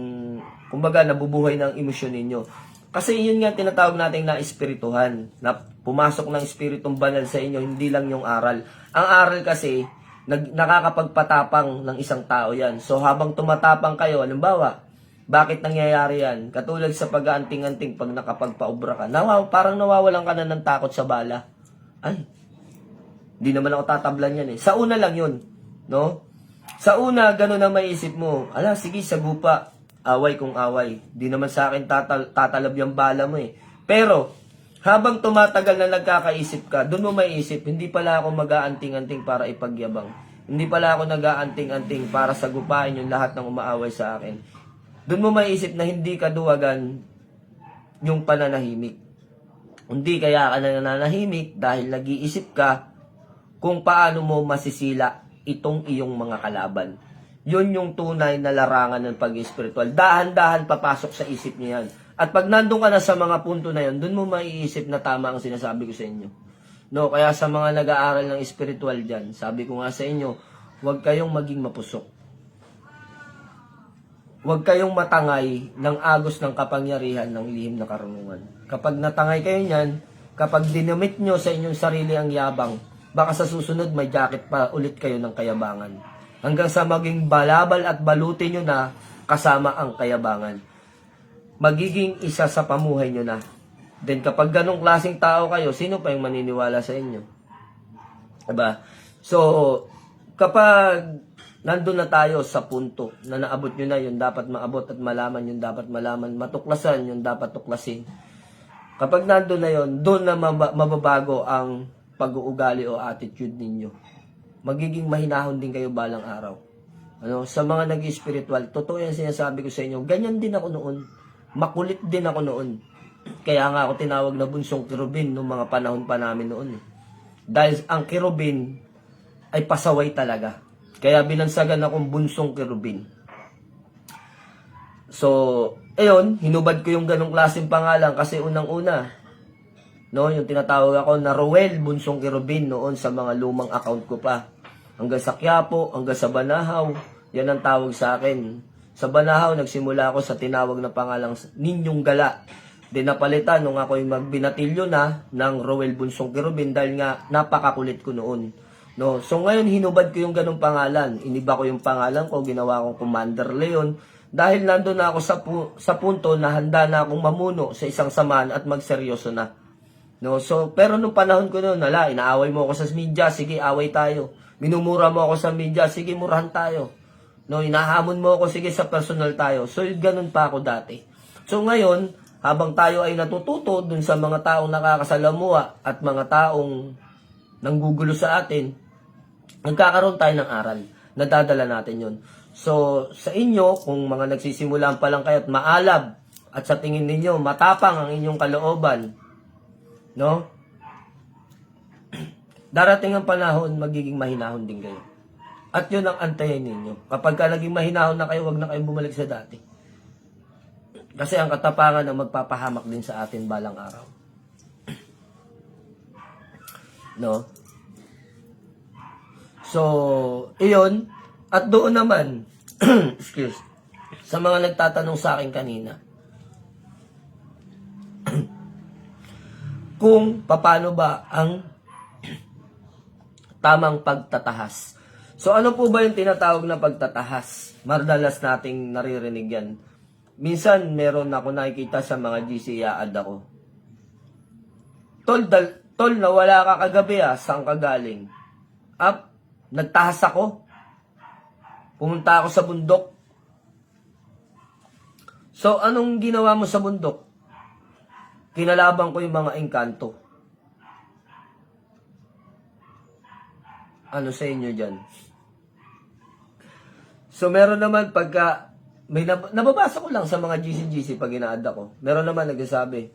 kumbaga, nabubuhay ng emosyon ninyo. Kasi yun nga tinatawag natin na espirituhan, na pumasok ng espiritong banal sa inyo, hindi lang yung aral. Ang aral kasi, nakakapagpatapang ng isang tao yan. So habang tumatapang kayo, halimbawa, bakit nangyayari yan? Katulad sa pag-aanting-anting pag nakapagpaubra ka, parang nawawalan ka na ng takot sa bala. Ay, di naman ako tatablan yan eh. Sa una lang yun, no? Sa una, gano'n na maiisip mo, sige, sagupa. Away kung away. Di naman sa akin tatalab yung bala mo eh. Pero, habang tumatagal na nagkakaisip ka, doon mo maiisip, hindi pala ako mag-aanting-anting para ipagyabang. Hindi pala ako nag-aanting-anting para sagupain yung lahat ng umaaway sa akin. Doon mo maiisip na hindi ka duwagan yung pananahimik. Hindi kaya ka nananahimik dahil nag-iisip ka kung paano mo masisila itong iyong mga kalaban. Yun yung tunay na larangan ng pag-espiritual. Dahan-dahan papasok sa isip niyo yan. At pag nandun ka na sa mga punto na yun, dun mo maiisip na tama ang sinasabi ko sa inyo. No, kaya sa mga nag-aaral ng espiritual dyan, sabi ko nga sa inyo, huwag kayong maging mapusok. Huwag kayong matangay ng agos ng kapangyarihan ng lihim na karunungan. Kapag natangay kayo niyan, kapag dinamit nyo sa inyong sarili ang yabang, baka sa susunod may jacket pa ulit kayo ng kayabangan. Hanggang sa maging balabal at balutin nyo na kasama ang kayabangan. Magiging isa sa pamuhay nyo na. Then kapag ganong klaseng tao kayo, sino pa yung maniniwala sa inyo? Diba? So, kapag nandun na tayo sa punto na naabot nyo na yung dapat maabot at malaman yung dapat malaman, matuklasan yung dapat tuklasin. Kapag nandun na yun, doon na mababago ang pag-uugali o attitude ninyo. Magiging mahinahon din kayo balang araw. Sa mga nag-spiritual, totoo yan sinasabi ko sa inyo, ganyan din ako noon. Makulit din ako noon. Kaya nga ako tinawag na bunsong kirubin noong mga panahon pa namin noon. Dahil ang kirubin ay pasaway talaga. Kaya binansagan akong bunsong kirubin. So, ayun, hinubad ko yung ganong klaseng pangalan kasi unang-una, yung tinatawag ako na Roel Bunsong Kirubin noon sa mga lumang account ko pa. Hanggang sa Quiapo, hanggang sa Banahaw, yan ang tawag sa akin. Sa Banahaw, nagsimula ako sa tinawag na pangalang Ninyong Gala. Then napalitan nung ako'y magbinatilyo na ng Roel Bunsong Kirubin dahil nga napakakulit ko noon. So ngayon hinubad ko yung ganong pangalan. Iniba ko yung pangalan ko, ginawa kong Commander Leon. Dahil nandun na ako sa punto na handa na akong mamuno sa isang samahan at magseryoso na. No, so pero nung panahon ko noon, inaaway mo ako sa media, sige, away tayo. Minumura mo ako sa media, sige, murahan tayo. No, inahamon mo ako, sige, sa personal tayo. So ganun pa ako dati. So ngayon, habang tayo ay natututo dun sa mga taong nakakasalamuha at mga taong nanggugulo sa atin, nagkakaroon tayo ng aral. Nadadala natin yun. So, sa inyo, kung mga nagsisimulan pa lang kayo at maalab, at sa tingin ninyo, matapang ang inyong kalooban, no? Darating ang panahon, magiging mahinahon din kayo. At yun ang antayin ninyo. Kapag ka naging mahinahon na kayo, wag na kayong bumalik sa dati. Kasi ang katapangan ang magpapahamak din sa atin balang araw. No? So, iyon. At doon naman, excuse, sa mga nagtatanong sa akin kanina, kung paano ba ang tamang pagtatahas. So, ano po ba yung tinatawag na pagtatahas? Mardalas nating naririnig yan. Minsan, meron ako nakikita sa mga GC, i-add ako. Tol, nawala ka kagabi saan ka galing? Nagtahas ako. Pumunta ako sa bundok. So, anong ginawa mo sa bundok? Kinalaban ko yung mga engkanto. Ano sa inyo dyan? So, meron naman pagka, nababasa ko lang sa mga GC pag ina-add ako. Meron naman nagsasabi,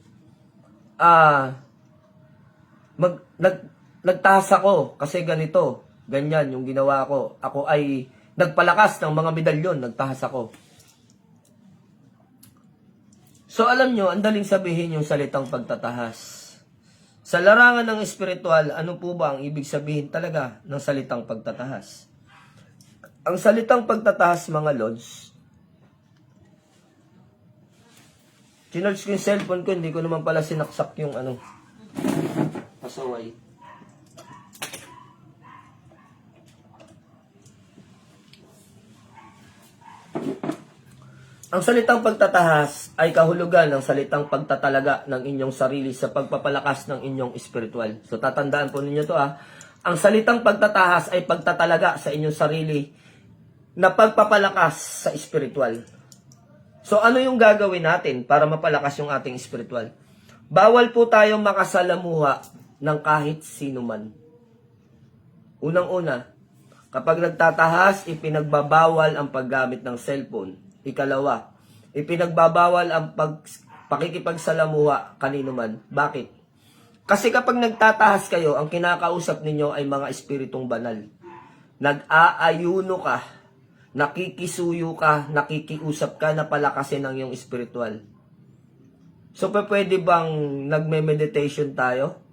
nagtahas ako kasi ganito, ganyan yung ginawa ko. Ako ay nagpalakas ng mga medalyon, nagtahas ako. So alam nyo, ang daling sabihin yung salitang pagtatahas. Sa larangan ng espiritual, ano po ba ang ibig sabihin talaga ng salitang pagtatahas? Ang salitang pagtatahas, mga lods, chinarge ko yung cellphone ko, hindi ko naman pala sinaksak yung pasaway. Ang salitang pagtatahas ay kahulugan ng salitang pagtatalaga ng inyong sarili sa pagpapalakas ng inyong espiritual. So tatandaan po ninyo to Ang salitang pagtatahas ay pagtatalaga sa inyong sarili na pagpapalakas sa espiritual. So ano yung gagawin natin para mapalakas yung ating espiritual? Bawal po tayong makasalamuha ng kahit sino man. Unang-una, kapag nagtatahas, ipinagbabawal ang paggamit ng cellphone. Ikalawa, ipinagbabawal ang pakikipagsalamuha kanino man. Bakit? Kasi kapag nagtatahas kayo, ang kinakausap ninyo ay mga espiritong banal. Nag-aayuno ka, nakikisuyo ka, nakikiusap ka na palakasin ang iyong espiritual. So, pwede bang nagme-meditation tayo?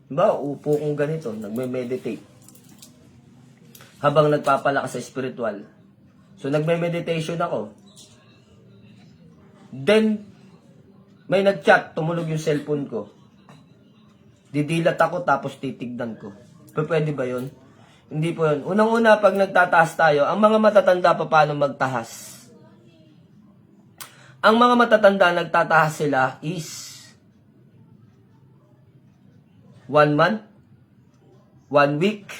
Diba, upo kong ganito, nagme-meditate. Habang nagpapalakas sa espiritual. So, nagme-meditation ako. Then, may nag-chat, tumunog yung cellphone ko. Didilat ako, tapos titignan ko. Pwede ba yun? Hindi po yun. Unang-una, pag nagtataas tayo, ang mga matatanda pa paano magtahas? Ang mga matatanda, nagtataas sila is 1 month, 1 week,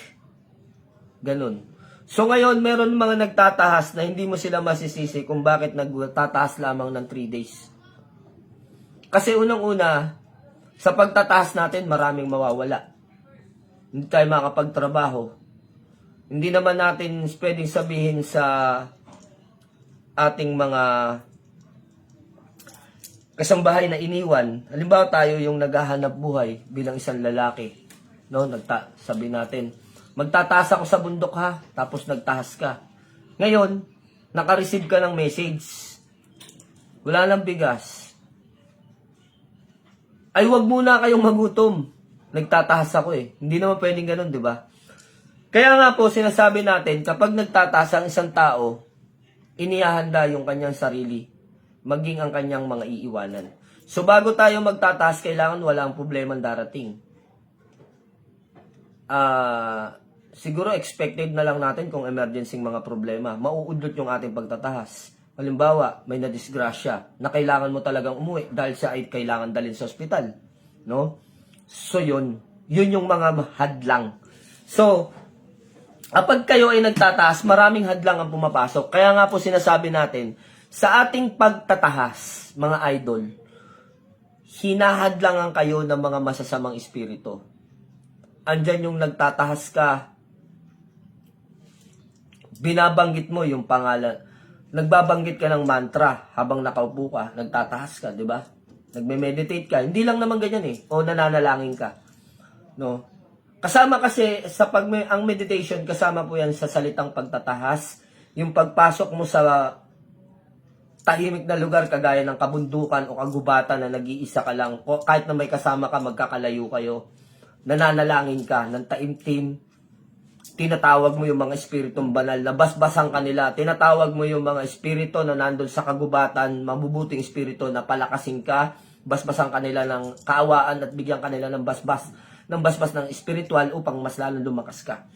ganun. So ngayon, meron mga nagtatahas na hindi mo sila masisisi kung bakit nagtataas lamang ng 3 days. Kasi unang-una, sa pagtataas natin, maraming mawawala. Hindi tayo makapagtrabaho. Hindi naman natin pwedeng sabihin sa ating mga kasambahay na iniwan. Halimbawa tayo yung naghahanap buhay bilang isang lalaki. No, sabi natin, magtataas ako sa bundok tapos nagtahas ka. Ngayon, naka-receive ka ng message. Wala nang bigas. Ay, wag muna kayong magutom. Nagtataas ako Hindi naman pwedeng ganun, di ba? Kaya nga po, sinasabi natin, kapag nagtataas ang isang tao, inihahanda yung kanyang sarili, maging ang kanyang mga iiwanan. So, bago tayo magtataas, kailangan wala ang problemang darating. Siguro expected na lang natin kung emergency mga problema. Mauudlot yung ating pagtatahas. Halimbawa, may nadisgrasya na kailangan mo talagang umuwi dahil siya ay kailangan dalhin sa ospital. No? So, yun yung mga hadlang. So, kapag kayo ay nagtataas, maraming hadlang ang pumapasok. Kaya nga po sinasabi natin, sa ating pagtatahas, mga idol, hinahadlangan kayo ng mga masasamang espiritu. Andyan yung nagtatahas ka, binabanggit mo yung pangalan, nagbabanggit ka ng mantra habang nakaupo ka, nagtatahas ka, di ba? Nagme-meditate ka. Hindi lang naman ganyan eh. O nananalangin ka. No? Kasama kasi sa ang meditation, kasama po yan sa salitang pagtatahas. Yung pagpasok mo sa tahimik na lugar kagaya ng kabundukan o kagubatan na nag-iisa ka lang. O kahit na may kasama ka, magkakalayo kayo. Nananalangin ka ng taimtim. Tinatawag mo yung mga espiritong banal na basbasan kanila. Tinatawag mo yung mga espiritu na nandun sa kagubatan, mabubuting espiritu na palakasin ka, basbasan kanila ng kaawaan at bigyan kanila ng basbas ng espiritual upang mas lalong lumakas ka.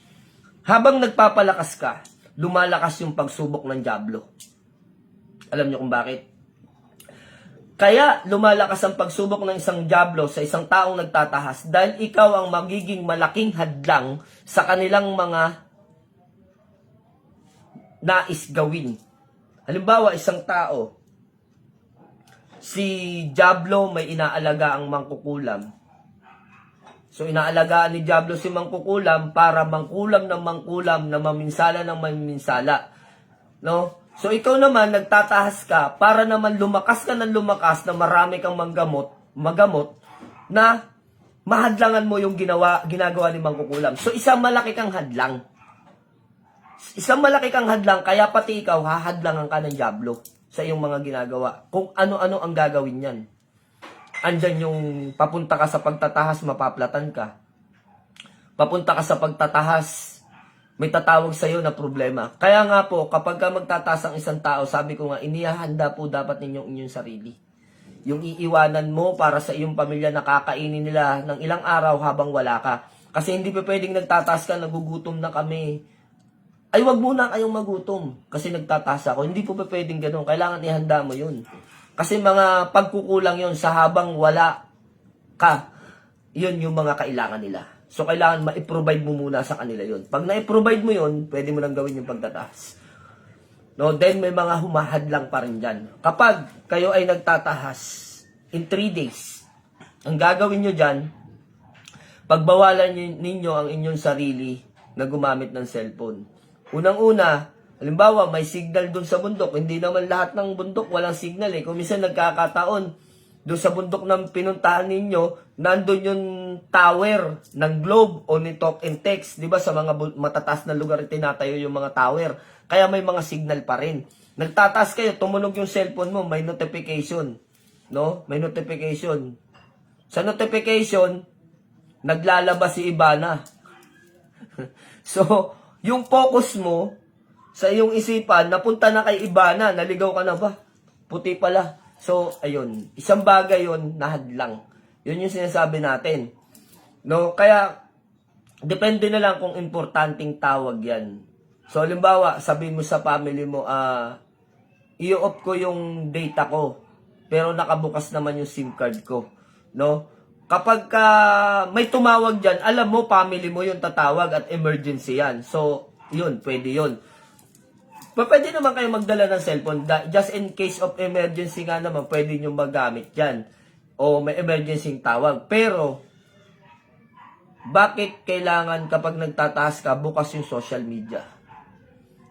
Habang nagpapalakas ka, lumalakas yung pagsubok ng dyablo. Alam niyo kung bakit? Kaya lumalakas ang pagsubok ng isang dyablo sa isang taong nagtatahas dahil ikaw ang magiging malaking hadlang sa kanilang mga nais gawin. Halimbawa, isang tao, si dyablo may inaalaga ang mangkukulam. So, inaalagaan ni dyablo si mangkukulam para mangkulam ng mangkulam na maminsala ng maminsala. No? So, ikaw naman, nagtatahas ka para naman lumakas ka ng lumakas na marami kang magamot na mahadlangan mo yung ginagawa ni mangkukulam. So, isang malaki kang hadlang. Isang malaki kang hadlang, kaya pati ikaw, hahadlangan ka ng dyablo sa iyong mga ginagawa. Kung ano-ano ang gagawin yan. Andyan yung papunta ka sa pagtatahas, mapaplatan ka. Papunta ka sa pagtatahas, may tatawag sa iyo na problema. Kaya nga po, kapag ka magtataas ang isang tao, sabi ko nga, inihahanda po dapat inyong sarili. Yung iiwanan mo para sa iyong pamilya na kakainin nila ng ilang araw habang wala ka. Kasi hindi pa pwedeng nagtataas ka, nagugutom na kami. Ay, wag muna kayong magutom kasi nagtataas ako. Hindi po pa pwedeng ganun. Kailangan ihanda mo yun. Kasi mga pagkukulang yun sa habang wala ka, yun yung mga kailangan nila. So, kailangan ma-provide mo muna sa kanila yun. Pag na-provide mo yun, pwede mo lang gawin yung pagtataas. No, then may mga humahadlang pa rin dyan. Kapag kayo ay nagtatahas in 3 days, ang gagawin nyo dyan, pagbawalan ninyo ang inyong sarili na gumamit ng cellphone. Unang-una, halimbawa, may signal dun sa bundok. Hindi naman lahat ng bundok walang signal eh. Kung minsan nagkakataon, doon sa bundok ng pinuntahan ninyo, nandun yung tower ng Globe o ni Talk and Text. Di ba sa mga matataas na lugar tinatayo yung mga tower. Kaya may mga signal pa rin. Nagtataas kayo, tumunog yung cellphone mo, may notification. No? May notification. Sa notification, naglalabas si Ibana. So, yung focus mo sa iyong isipan, napunta na kay Ibana, naligaw ka na ba? Puti pala. So, ayun. Isang bagay yun na hadlang. Yun yung sinasabi natin. No? Kaya, depende na lang kung importanteng tawag yan. So, halimbawa, sabihin mo sa family mo, i-off ko yung data ko, pero nakabukas naman yung SIM card ko. No? Kapag may tumawag dyan, alam mo, family mo yung tatawag at emergency yan. So, yun, pwede yun. Pwede naman kayo magdala ng cellphone. Just in case of emergency nga naman, pwede nyo magamit yan. O may emergency tawag. Pero, bakit kailangan kapag nagtataas ka, bukas yung social media?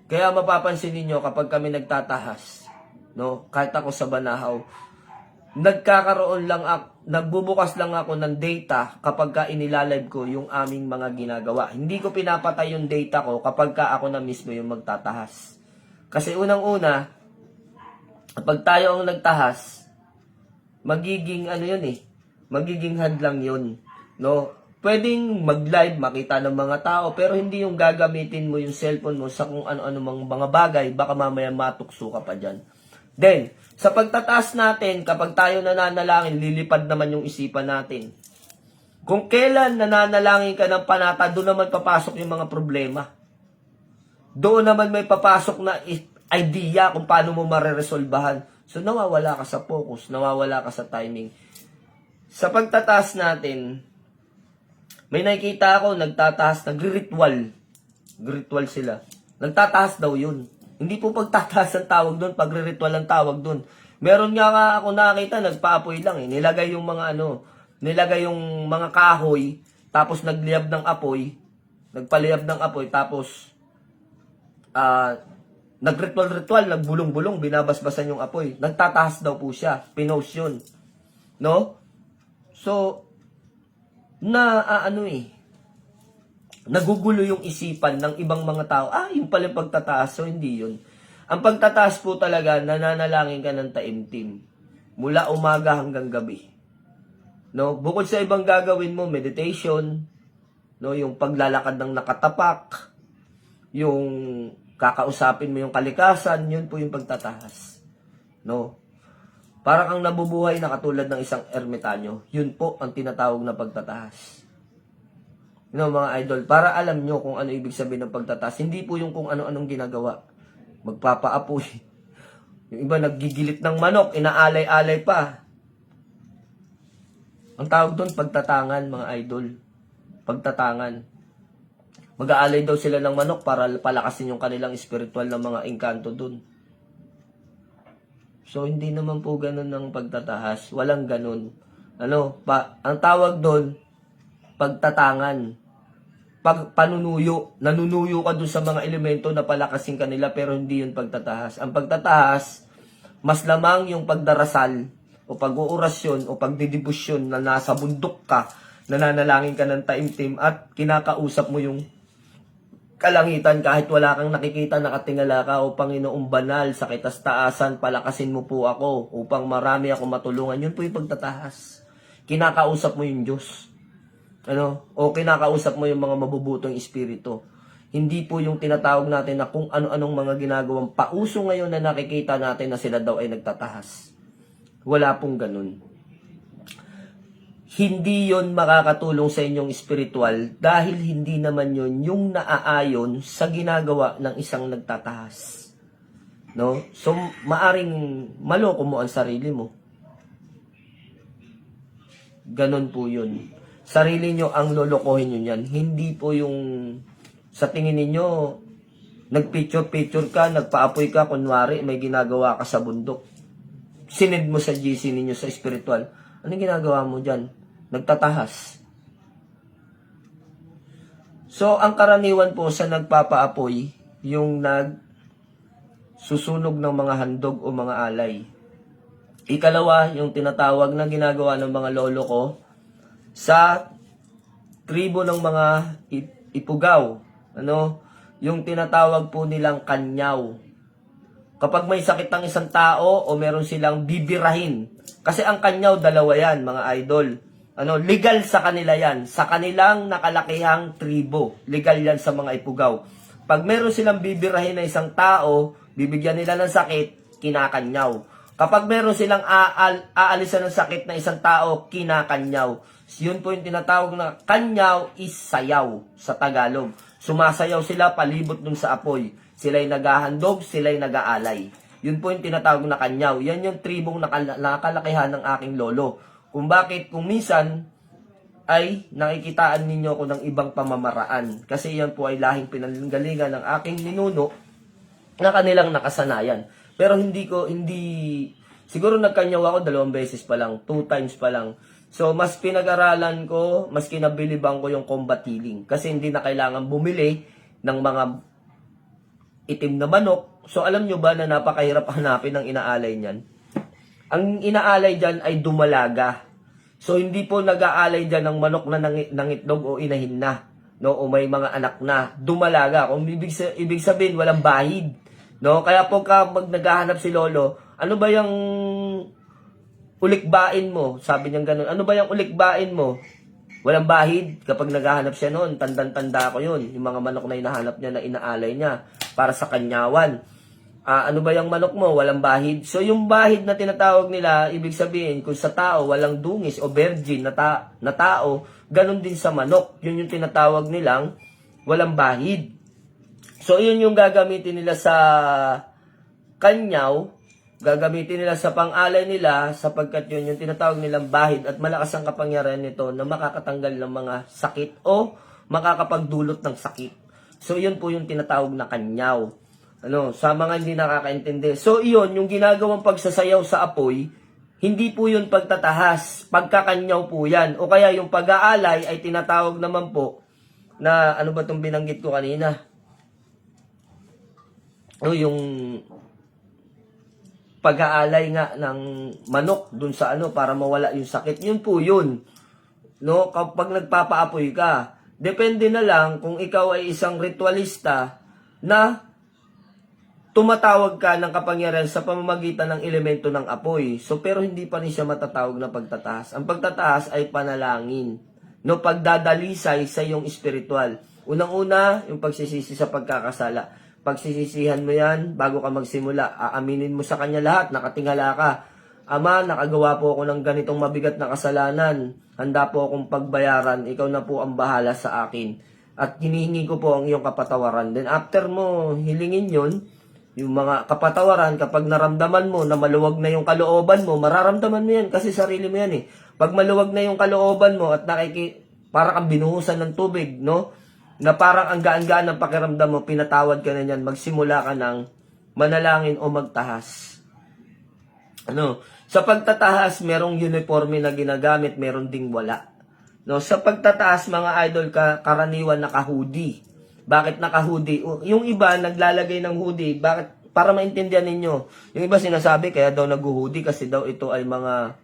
Kaya mapapansin niyo kapag kami nagtatahas, no? Kahit ako sa Banahaw, nagbubukas lang ako ng data kapag ka inilalive ko yung aming mga ginagawa. Hindi ko pinapatay yung data ko kapag ka ako na mismo yung magtatahas. Kasi unang-una, kapag tayo ang nagtahas, magiging magiging hadlang yun. No? Pwedeng mag-live, makita ng mga tao, pero hindi yung gagamitin mo yung cellphone mo sa kung ano-ano mga bagay, baka mamaya matukso ka pa dyan. Then, sa pagtataas natin, kapag tayo nananalangin, lilipad naman yung isipan natin. Kung kailan nananalangin ka ng panata, doon naman papasok yung mga problema. Doon naman may papasok na idea kung paano mo mareresolbahan. So, nawawala ka sa focus, nawawala ka sa timing. Sa pagtataas natin, may nakikita ako, nagtataas, nagri-ritual. Ritual sila. Nagtataas daw yun. Hindi po pagtataas ang tawag doon, pagre-ritual ang tawag doon. Meron nga ako nakita, nagpaapoy lang eh. Nilagay yung mga nilagay yung mga kahoy, tapos nagliyab ng apoy, nagpaliyab ng apoy, tapos nagritual-ritual, nagbulong-bulong, binabasbasan yung apoy. Nagtataas daw po siya. Pinost yun. No? So, nagugulo yung isipan ng ibang mga tao. Yung pala yung pagtataas. So, hindi yun. Ang pagtataas po talaga, nananalangin ka ng taimtim. Mula umaga hanggang gabi. No? Bukod sa ibang gagawin mo, meditation, no? Yung paglalakad ng nakatapak, yung kakausapin mo yung kalikasan, yun po yung pagtataas. No? Para kang nabubuhay na katulad ng isang ermitanyo. Yun po ang tinatawag na pagtataas. Mga idol, para alam nyo kung ano ibig sabihin ng pagtataas. Hindi po yung kung ano-anong ginagawa. Magpapaapoy. Yung iba naggigilit ng manok, inaalay-alay pa. Ang tawag doon, pagtatangan, mga idol. Pagtatangan. Mag-aalay daw sila ng manok para palakasin yung kanilang spiritual na mga engkanto doon. So, hindi naman po ganun ng pagtatahas. Walang ganun. Ang tawag doon, pagtatangan. Panunuyo. Nanunuyo ka doon sa mga elemento na palakasin kanila pero hindi yun pagtatahas. Ang pagtatahas, mas lamang yung pagdarasal o pag-uurasyon o pagdidibusyon na nasa bundok ka, nananalangin ka ng taimtim at kinakausap mo yung kalangitan kahit wala kang nakikita, nakatingala ka, o Panginoong banal, sa kitastaasan, palakasin mo po ako upang marami ako matulungan. Yun po yung pagtatahas. Kinakausap mo yung Diyos. O kinakausap mo yung mga mabubutong espiritu. Hindi po yung tinatawag natin na kung ano-anong mga ginagawang pauso ngayon na nakikita natin na sila daw ay nagtatahas. Wala pong ganun. Hindi yon makakatulong sa inyong spiritual dahil hindi naman yon yung naaayon sa ginagawa ng isang nagtatahas. No? So, maaring maloko mo ang sarili mo. Ganon po yun. Sarili nyo ang lolokohin nyo yan. Hindi po yung sa tingin ninyo, nagpicture-picture ka, nagpaapoy ka, kunwari may ginagawa ka sa bundok. Sinend mo sa GC ninyo sa spiritual. Anong ginagawa mo dyan? Nagtatahas. So, ang karaniwan po sa nagpapaapoy, yung nagsusunog ng mga handog o mga alay. Ikalawa, yung tinatawag na ginagawa ng mga lolo ko sa tribo ng mga ipugaw. Yung tinatawag po nilang kanyaw. Kapag may sakit ng isang tao o meron silang bibirahin. Kasi ang kanyaw, dalawa yan, mga idol. Legal sa kanila yan. Sa kanilang nakalakihang tribo. Legal yan sa mga ipugaw. Pag meron silang bibirahin na isang tao, bibigyan nila ng sakit, kinakanyaw. Kapag meron silang aalisan ng sakit na isang tao, kinakanyaw. Yun po yung tinatawag na kanyaw is sayaw sa Tagalog. Sumasayaw sila palibot dun sa apoy. Sila'y naghahandog, sila'y nag-aalay. Yun po yung tinatawag na kanyaw. Yan yung tribong nakalakihan ng aking lolo. Kung minsan ay nakikitaan ninyo ko ng ibang pamamaraan. Kasi yan po ay lahing pinanggalingan ng aking ninuno na kanilang nakasanayan. Pero siguro nagkanyaw ako 2 beses pa lang, 2 times pa lang. So, mas pinag-aralan ko, mas kinabilibang ko yung combat healing. Kasi hindi na kailangan bumili ng mga itim na manok. So, alam nyo ba na napakahirap hanapin ng inaalay niyan? Ang inaalay dyan ay dumalaga. So, hindi po nag-aalay dyan ng manok na nangitlog o inahin na. No? O may mga anak na. Dumalaga. Kung ibig sabihin, walang bahid. No? Kaya po naghahanap si Lolo, ano ba yung ulikbain mo? Sabi niya ganun. Ano ba yung ulikbain mo? Walang bahid. Kapag naghahanap siya noon, tandang-tanda ko yun. Yung mga manok na hinahanap niya na inaalay niya para sa kanyawan. Ano ba yung manok mo? Walang bahid. So, yung bahid na tinatawag nila, ibig sabihin, kung sa tao, walang dungis o virgin na tao, ganun din sa manok. Yun yung tinatawag nilang walang bahid. So, yun yung gagamitin nila sa kanyaw, gagamitin nila sa pang-alay nila sapagkat yun yung tinatawag nilang bahid at malakas ang kapangyarihan nito na makakatanggal ng mga sakit o makakapagdulot ng sakit. So, yun po yung tinatawag na kanyaw. Sa mga hindi nakakaintindi. So, iyon, yung ginagawang pagsasayaw sa apoy, hindi po yun pagtatahas, pagkakanyaw po yan. O kaya yung pag-aalay ay tinatawag naman po na, ano ba itong binanggit ko kanina? Yung pag-aalay nga ng manok dun sa para mawala yung sakit. Yun po yun. Kapag nagpapaapoy ka, depende na lang kung ikaw ay isang ritualista na tumatawag ka ng kapangyarihan sa pamamagitan ng elemento ng apoy. So, pero hindi pa rin siya matatawag na pagtataas. Ang pagtataas ay panalangin. Pagdadalisay sa iyong espiritual. Unang-una, yung pagsisisi sa pagkakasala. Pagsisisihan mo yan bago ka magsimula. Aaminin mo sa kanya lahat, nakatingala ka. Ama, nakagawa po ako ng ganitong mabigat na kasalanan. Handa po akong pagbayaran. Ikaw na po ang bahala sa akin. At hinihingi ko po ang iyong kapatawaran. Then after mo hilingin yun, yung mga kapatawaran, kapag naramdaman mo na maluwag na yung kalooban mo, mararamdaman mo yan kasi sarili mo yan eh. Pag maluwag na yung kalooban mo at para kang binuhusan ng tubig, na parang ang gaan-gaan ng pakiramdam mo, pinatawad ka na yan, magsimula ka ng manalangin o magtahas. Sa pagtatahas, merong uniforme na ginagamit, meron ding wala. Sa pagtataas, mga idol, karaniwan naka-hoodie. Bakit naka-hoodie? Yung iba, naglalagay ng hoodie. Bakit? Para maintindihan ninyo. Yung iba sinasabi, kaya daw nag-hoodie kasi daw ito ay mga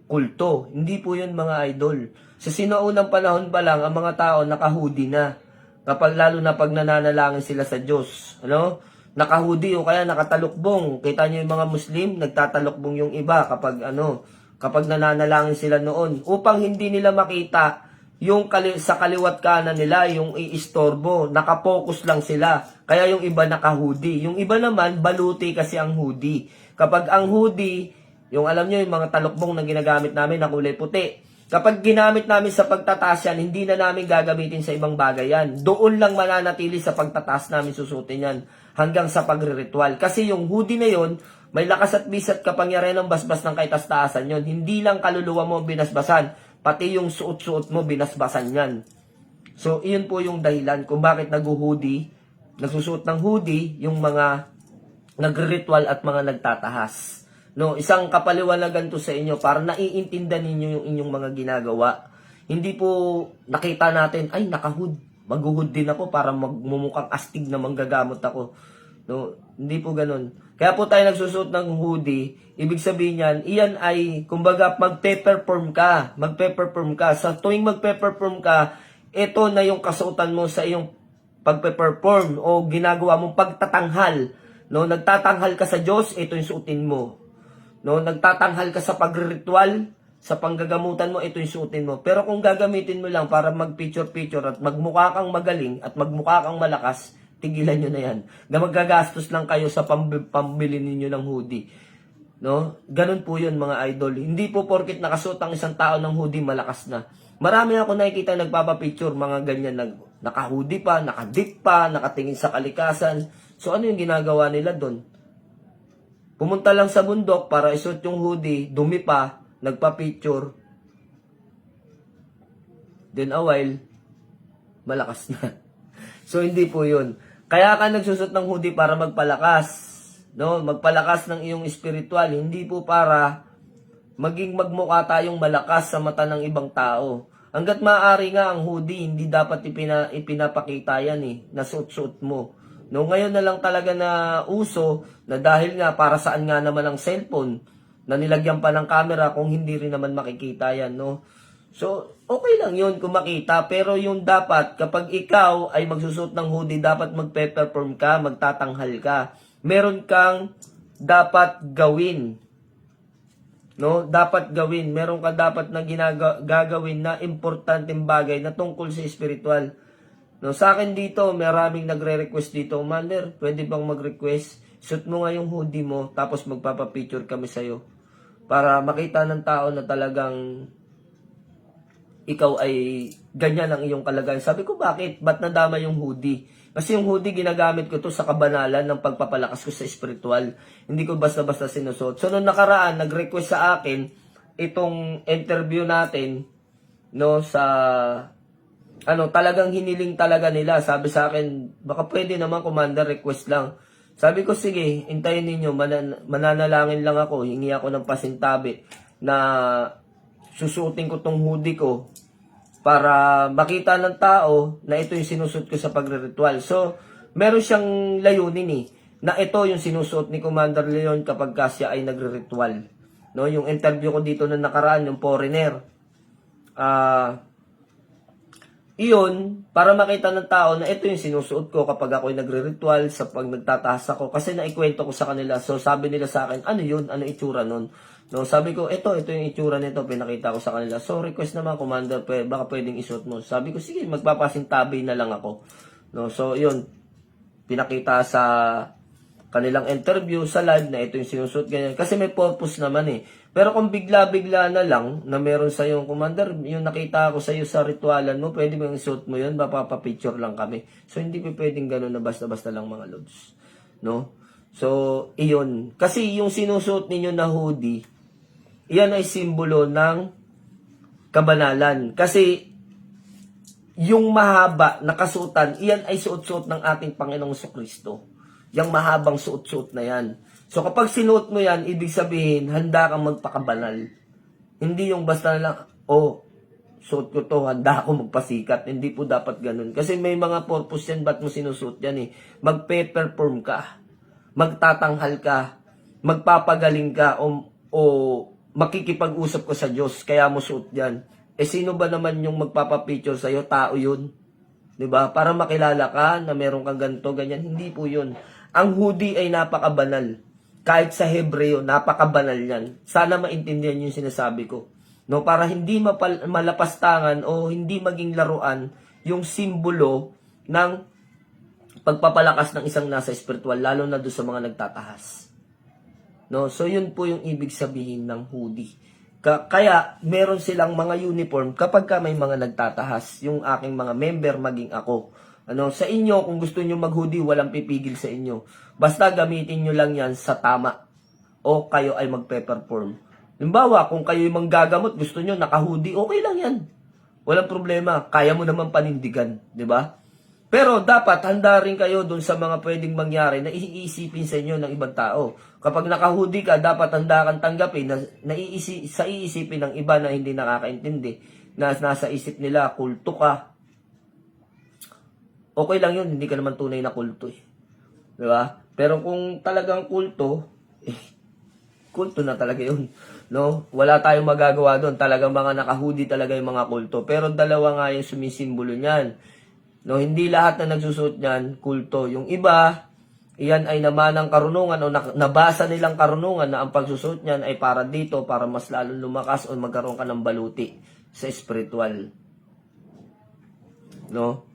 kulto. Hindi po yun, mga idol. Sa sinaunang panahon pa lang, ang mga tao naka-hoodie na. Lalo na pag nananalangin sila sa Diyos. Naka-hoodie o kaya nakatalukbong. Kita nyo yung mga Muslim, nagtatalukbong yung iba kapag nananalangin sila noon. Upang hindi nila makita yung sa kaliwat kanan nila, yung iistorbo, nakapokus lang sila. Kaya yung iba naka-hoodie. Yung iba naman, baluti kasi ang hoodie. Kapag ang hoodie, yung alam nyo, yung mga talukbong na ginagamit namin na kulay puti. Kapag ginamit namin sa pagtataas yan, hindi na namin gagamitin sa ibang bagay yan. Doon lang mananatili sa pagtataas namin susutin yan. Hanggang sa pagriritual. Kasi yung hoodie na yon, may lakas at bisat kapangyarihan ng basbas ng kaitastaasan yon. Hindi lang kaluluwa mo binasbasan. Pati yung suot-suot mo, binasbasan yan. So, iyon po yung dahilan kung bakit nagsusuot ng hoodie, yung mga nagre-ritual at mga nagtatahas. Isang kapaliwanagan to sa inyo para naiintindihan ninyo yung inyong mga ginagawa. Hindi po nakita natin, ay, naka-hood. Mag-hood din ako para magmumukhang astig na manggagamot ako. Hindi po ganun. Kaya po tayo nagsusuot ng hoodie, ibig sabihin yan, iyan ay, kumbaga, magpe-perform ka. Sa tuwing magpe-perform ka, ito na yung kasuotan mo sa iyong pagpe-perform o ginagawa mong pagtatanghal. Nagtatanghal ka sa Diyos, ito yung suotin mo. Nagtatanghal ka sa pagriritual, sa panggagamutan mo, ito yung suotin mo. Pero kung gagamitin mo lang para mag-picture-picture at magmukha kang magaling at magmukha kang malakas, tigilan nyo na yan. Magagastos lang kayo sa pambili ninyo ng hoodie. Ganun po yun, mga idol. Hindi po porkit nakasuot ang isang tao ng hoodie, malakas na. Marami ako nakikita nagpapapicture, mga ganyan, naka-hoodie pa, naka-dip pa, nakatingin sa kalikasan. So ano yung ginagawa nila doon? Pumunta lang sa bundok para isuot yung hoodie, dumi pa, nagpa-picture. Then a while, malakas na. So hindi po yun. Kaya ka nagsusot ng hoodie para magpalakas. Magpalakas ng iyong spiritual. Hindi po para magmukha tayong malakas sa mata ng ibang tao. Hanggat maaari nga ang hoodie, hindi dapat ipinapakita yan na suot-suot mo. Ngayon na lang talaga na uso na dahil nga para saan nga naman ang cellphone na nilagyan pa ng camera kung hindi rin naman makikita yan. So, okay lang yun kung makita, pero yung dapat, kapag ikaw ay magsusot ng hoodie, dapat magpe-perform ka, magtatanghal ka. Meron kang dapat gawin. Dapat gawin. Meron ka dapat na gagawin na importanteng bagay na tungkol sa spiritual. Sa akin dito, maraming nagre-request dito, Mander, pwede bang mag-request? Suot mo nga yung hoodie mo, tapos magpapapicture kami sa'yo. Para makita ng tao na talagang ikaw ay ganyan ang iyong kalagayan. Sabi ko, bakit? Ba't nadama yung hoodie? Kasi yung hoodie, ginagamit ko to sa kabanalan ng pagpapalakas ko sa spiritual. Hindi ko basta-basta sinusuot. So, nung nakaraan, nag-request sa akin itong interview natin, no, sa, talagang hiniling talaga nila. Sabi sa akin, baka pwede naman, Commander, request lang. Sabi ko, sige, hintayin ninyo, mananalangin lang ako, hingi ako ng pasintabi na susuotin ko tong hoodie ko para makita ng tao na ito yung sinusuot ko sa pagre-ritual. So, meron siyang layunin na ito yung sinusuot ni Commander Leon kapag siya ay nagre-ritual. No, yung interview ko dito na nakaraan, yung foreigner. Iyon, para makita ng tao na ito yung sinusuot ko kapag ako ay nagre-ritual, sa pag nagtataas ako. Kasi naikwento ko sa kanila. So, sabi nila sa akin, ano yun? Ano itsura nun? No, sabi ko, ito yung itsura nito, pinakita ko sa kanila. So, request naman, Commander, baka pwedeng isuot mo. Sabi ko, sige, magpapasintabi na lang ako. No, so, yun, pinakita sa kanilang interview sa live na ito yung sinusuot ganyan. Kasi may purpose naman Pero kung bigla-bigla na lang na meron sa yung Commander, yung nakita ko sa iyo sa ritualan mo, pwede mo yung isuot mo yun, mapapapicture lang kami. So, hindi pa pwedeng gano'n na basta-basta lang mga lods. No? So, iyon. Kasi yung sinusuot ninyo na hoodie, iyan ay simbolo ng kabanalan. Kasi yung mahaba na kasuotan, iyan ay suot-suot ng ating Panginoong Kristo. Yung mahabang suot-suot na yan. So kapag sinuot mo yan, ibig sabihin, handa kang magpakabanal. Hindi yung basta lang, suot ko to, handa ako magpasikat. Hindi po dapat ganun. Kasi may mga purpose yan, ba't mo sinusuot yan Magpe-perform ka, magtatanghal ka, magpapagaling ka, o makikipag-usap ko sa Diyos, kaya mo suot yan. Sino ba naman yung magpapapicture sa'yo? Tao yun. 'Di ba? Para makilala ka na meron kang ganito, ganyan. Hindi po yun. Ang hoodie ay napakabanal. Kahit sa Hebreo, napakabanal yan. Sana maintindihan yung sinasabi ko. No, para hindi malapastangan o hindi maging laruan yung simbolo ng pagpapalakas ng isang nasa spiritual, lalo na doon sa mga nagtatahas. No, so yun po yung ibig sabihin ng hoodie. Kaya meron silang mga uniform kapag may mga nagtatahas, yung aking mga member maging ako. Sa inyo, kung gusto niyo mag-hoodie, walang pipigil sa inyo. Basta gamitin niyo lang yan sa tama o kayo ay magpe-perform. Halimbawa, kung kayo yung manggagamot, gusto niyo naka-hoodie, okay lang yan. Walang problema. Kaya mo naman panindigan, 'di ba? Pero dapat handa rin kayo dun sa mga pwedeng mangyari na iisipin sa inyo ng ibang tao. Kapag naka-hoodie ka, dapat handa kang tanggapin na sa iisipin ng iba na hindi nakakaintindi, na nasa isip nila, kulto ka. Okay lang yun, hindi ka naman tunay na kulto Diba? Pero kung talagang kulto, kulto na talaga yun. No? Wala tayong magagawa doon. Talagang mga naka-hoodie talaga yung mga kulto. Pero dalawa nga yung sumisimbolo niyan. No, hindi lahat na nagsusuot niyan kulto. Yung iba, iyan ay namanang karunungan o nabasa nilang karunungan na ang pagsusuot niyan ay para dito, para mas lalong lumakas o magkaroon ka ng baluti sa spiritual. No?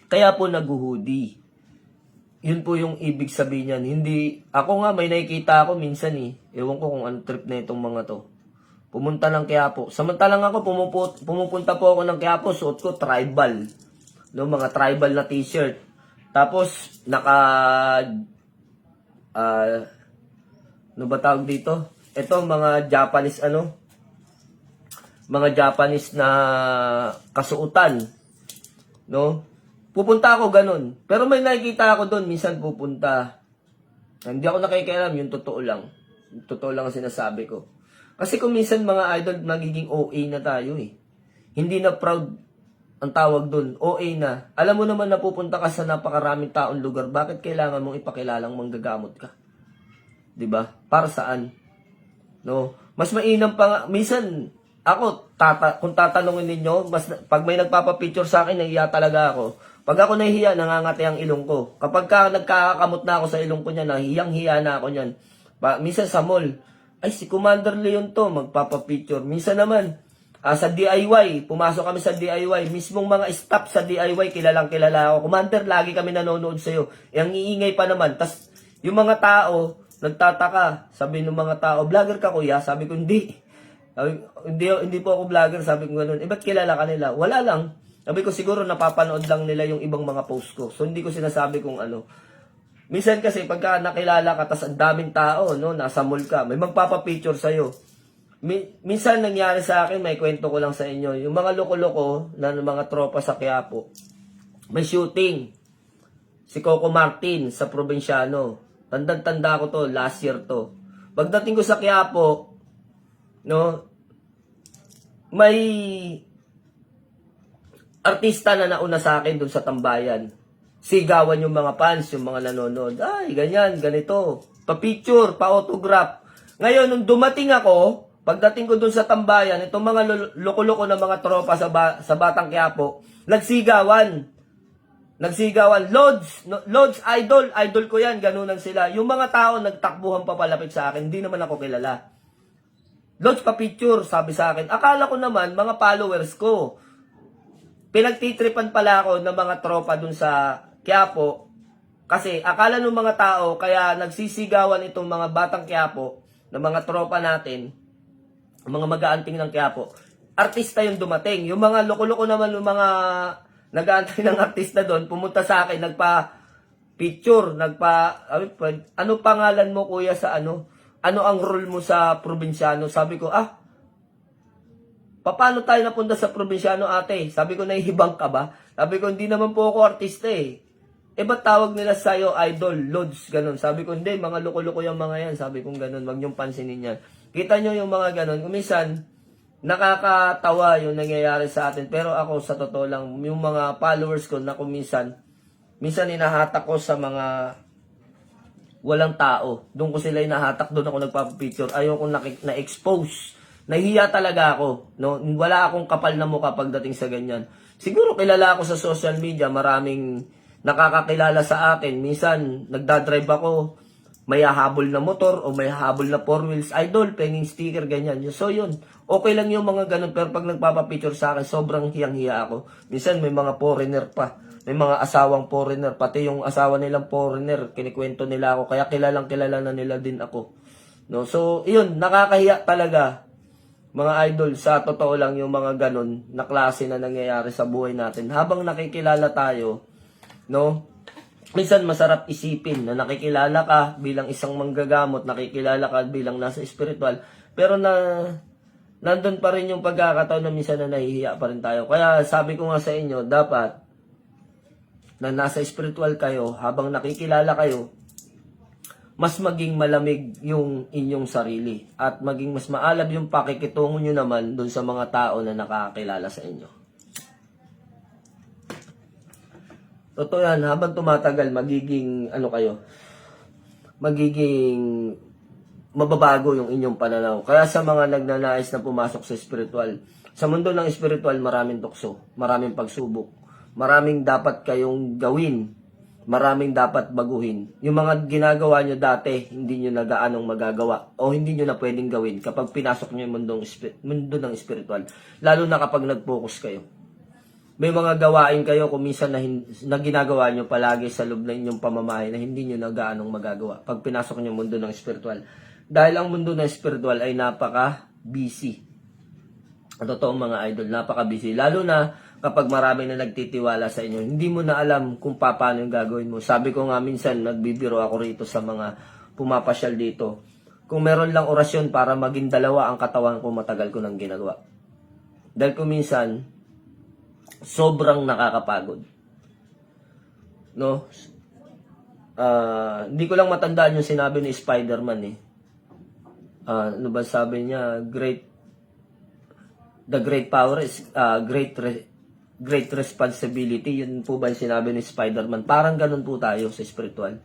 Kaya po nag-hoodie. Yun po yung ibig sabihin niyan. Hindi, ako nga may nakikita ako minsan Ewan ko kung ano trip na itong mga to. Pumunta ng Quiapo. Samantalang ako pumupunta po ako ng Quiapo, suot ko tribal. No, mga tribal na t-shirt. Tapos, ano ba tawag dito? Ito, mga Japanese, mga Japanese na kasuotan. No? Pupunta ako ganun. Pero may nakikita ako doon, minsan pupunta. Hindi ako nakikialam, yung totoo lang. Yung totoo lang ang sinasabi ko. Kasi kung minsan mga idol, magiging OA na tayo Hindi na proud ang tawag doon, OA na. Alam mo naman na pupunta ka sa napakaraming taong lugar, bakit kailangan mong ipakilalang manggagamot ka? 'Di ba? Para saan? No? Mas mainam pa nga, minsan ako kung tatanungin ninyo, pag may nagpapa-picture sa akin, nahihiya talaga ako. Pag ako nahihiya, nangangati ang ilong ko. Kapag nagkakakamot na ako sa ilong ko niyan, nahihiyang-hiya na ako niyan. Minsan sa mall, ay si Commander Leon to, magpapa-picture. Minsan naman, sa DIY, pumasok kami sa DIY, mismong mga staff sa DIY, kilalang kilala ako. Commander, lagi kami nanonood sa'yo. Ang iingay pa naman. Tas yung mga tao, nagtataka. Sabi ng mga tao, vlogger ka kuya? Sabi ko, hindi. Sabi, hindi po ako vlogger, sabi ko ganun. Ba't kilala ka nila? Wala lang. Sabi ko siguro napapanood lang nila yung ibang mga post ko. So hindi ko sinasabi kung ano. Minsan kasi pagka nakilala ka tas ang daming tao, no, nasa mall ka, may magpapapicture sa'yo. Minsan nangyari sa akin, may kwento ko lang sa inyo, yung mga loko-loko na mga tropa sa Quiapo, may shooting. Si Coco Martin sa Provinciano. Tandang-tanda ko to, last year to. Pagdating ko sa Quiapo, no, may artista na nauna sa akin doon sa tambayan. Sigawan yung mga fans, yung mga nanonood. Ay, ganyan, ganito. Pa-picture, pa-autograph. Ngayon, nung dumating ako, pagdating ko doon sa tambayan, itong mga loko-loko na mga tropa sa Batang Quiapo, nagsigawan. Lods, idol ko yan, ganunan sila. Yung mga tao nagtakbuhan pa palapit sa akin, hindi naman ako kilala. Lods, pa-picture, sabi sa akin. Akala ko naman, mga followers ko. Pinagtitripan pala ako ng mga tropa dun sa Quiapo. Kasi akala ng mga tao, kaya nagsisigawan itong mga Batang Quiapo, ng mga tropa natin, mga mag-aanting ng Quiapo, artista yung dumating. Yung mga loko-loko naman, yung mga nag-aantay ng artista doon, pumunta sa akin, nagpa-picture, ano pangalan mo kuya sa ano? Ano ang role mo sa Provinciano? Sabi ko, paano tayo napunta sa Provinciano ate? Sabi ko, nahihibang ka ba? Sabi ko, hindi naman po ako artista eh. Ba't tawag nila sa'yo idol, lods, ganun? Sabi ko, hindi, mga loko-loko yung mga yan. Sabi ko, ganun, wag niyong pansinin yan. Kita nyo yung mga ganun. Kumisan, nakakatawa yung nangyayari sa atin. Pero ako, sa totoo lang, yung mga followers ko na minsan inahatak ko sa mga walang tao. Doon ko sila inahatak, doon ako nagpapapicture. Ayaw ko na-expose. Nahihiya talaga ako. No? Wala akong kapal na mukha pagdating sa ganyan. Siguro kilala ako sa social media, maraming nakakakilala sa akin. Minsan, nagdadrive ako, may hahabol na motor o may hahabol na four wheels. Idol, penging sticker, ganyan. So yun, okay lang yung mga ganun. Pero pag nagpapapicture sa akin, sobrang hiyang-hiya ako. Minsan may mga foreigner pa. May mga asawang foreigner. Pati yung asawa nilang foreigner, kinikwento nila ako. Kaya kilalang kilala na nila din ako. No? So yun, nakakahiya talaga. Mga idol, sa totoo lang yung mga ganun na klase na nangyayari sa buhay natin. Habang nakikilala tayo, no? Minsan masarap isipin na nakikilala ka bilang isang manggagamot, nakikilala ka bilang nasa spiritual, pero nandun pa rin yung pagkakataon na minsan na nahihiya pa rin tayo. Kaya sabi ko nga sa inyo, dapat na nasa spiritual kayo, habang nakikilala kayo, mas maging malamig yung inyong sarili at maging mas maalab yung pakikitungo nyo naman dun sa mga tao na nakakilala sa inyo. Totoo yan, habang tumatagal, magiging mababago yung inyong pananaw. Kaya sa mga nagnanais na pumasok sa spiritual, sa mundo ng spiritual, maraming tukso, maraming pagsubok, maraming dapat kayong gawin, maraming dapat baguhin. Yung mga ginagawa nyo dati, hindi nyo na gaanong magagawa o hindi nyo na pwedeng gawin kapag pinasok nyo yung mundo ng spiritual. Lalo na kapag nag-focus kayo. May mga gawain kayo kung minsan na ginagawa nyo palagi sa loob ng inyong pamamahay na hindi nyo na gaanong magagawa pag pinasok nyo yung mundo ng spiritual. Dahil ang mundo ng spiritual ay napaka-busy. Totoo mga idol, napaka-busy. Lalo na kapag marami na nagtitiwala sa inyo, hindi mo na alam kung paano yung gagawin mo. Sabi ko nga minsan, nagbibiro ako rito sa mga pumapasyal dito. Kung meron lang orasyon para maging dalawa ang katawan ko, matagal ko nang ginagawa. Dahil kung minsan, sobrang nakakapagod. No? Hindi ko lang matandaan yung sinabi ni Spider-Man eh. Ano ba sabi niya? The great power is great responsibility. Yun po ba yung sinabi ni Spider-Man? Parang ganun po tayo sa spiritual.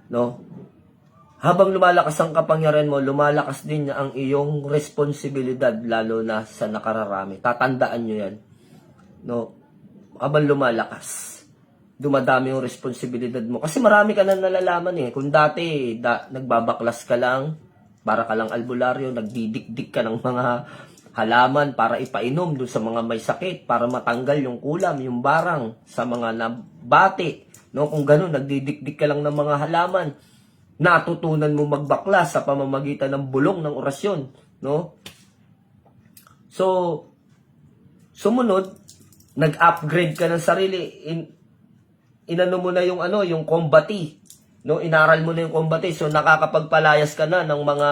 No? Habang lumalakas ang kapangyarihan mo, lumalakas din ang iyong responsibilidad, lalo na sa nakararami. Tatandaan nyo yan. No? Habang lumalakas, dumadami yung responsibilidad mo. Kasi marami ka na nalalaman eh. Kung dati, nagbabaklas ka lang, para ka lang albularyo, nagdidikdik ka ng mga halaman para ipainom doon sa mga may sakit, para matanggal yung kulam, yung barang sa mga nabati. No? Kung gano'n, nagdidikdik ka lang ng mga halaman, natutunan mo magbaklas sa pamamagitan ng bulong ng orasyon. No? So, sumunod, nag-upgrade ka ng sarili. Inano mo na yung yung combati. No, inaral mo na yung combati. So, nakakapagpalayas ka na ng mga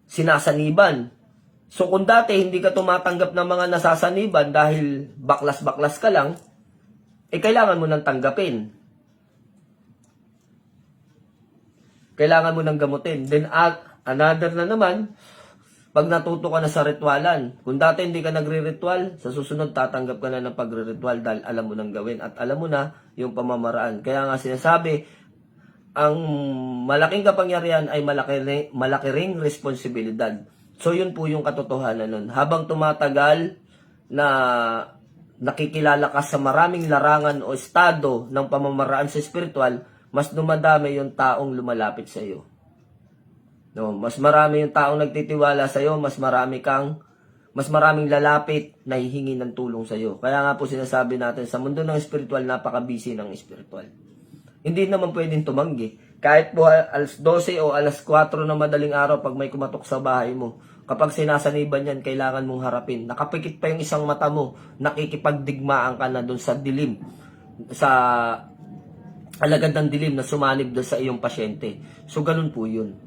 sinasaniban. So, kung dati hindi ka tumatanggap ng mga nasasaniban dahil baklas-baklas ka lang, kailangan mo nang tanggapin. Kailangan mo nang gamutin. Then, another na naman, pag natuto ka na sa ritualan, kung dati hindi ka nagre-ritual, sa susunod tatanggap ka na ng pagre-ritual dahil alam mo nang gawin at alam mo na yung pamamaraan. Kaya nga sinasabi, ang malaking kapangyarihan ay malaki ring responsibilidad. So yun po yung katotohanan nun. Habang tumatagal na nakikilala ka sa maraming larangan o estado ng pamamaraan sa spiritual, mas dumadami yung taong lumalapit sa iyo. No, mas marami yung taong nagtitiwala sa iyo, mas maraming lalapit na hihingi ng tulong sa iyo. Kaya nga po sinasabi natin sa mundo ng spiritual, napaka-busy ng spiritual. Hindi naman pwedeng tumanggi. Kahit po alas 12 o alas 4 na madaling araw pag may kumatok sa bahay mo, kapag sinasaniban yan, kailangan mong harapin. Nakapikit pa yung isang mata mo, nakikipagdigmaan ka na dun sa dilim, sa alagad ng dilim na sumanib doon sa iyong pasyente. So, ganun po yun.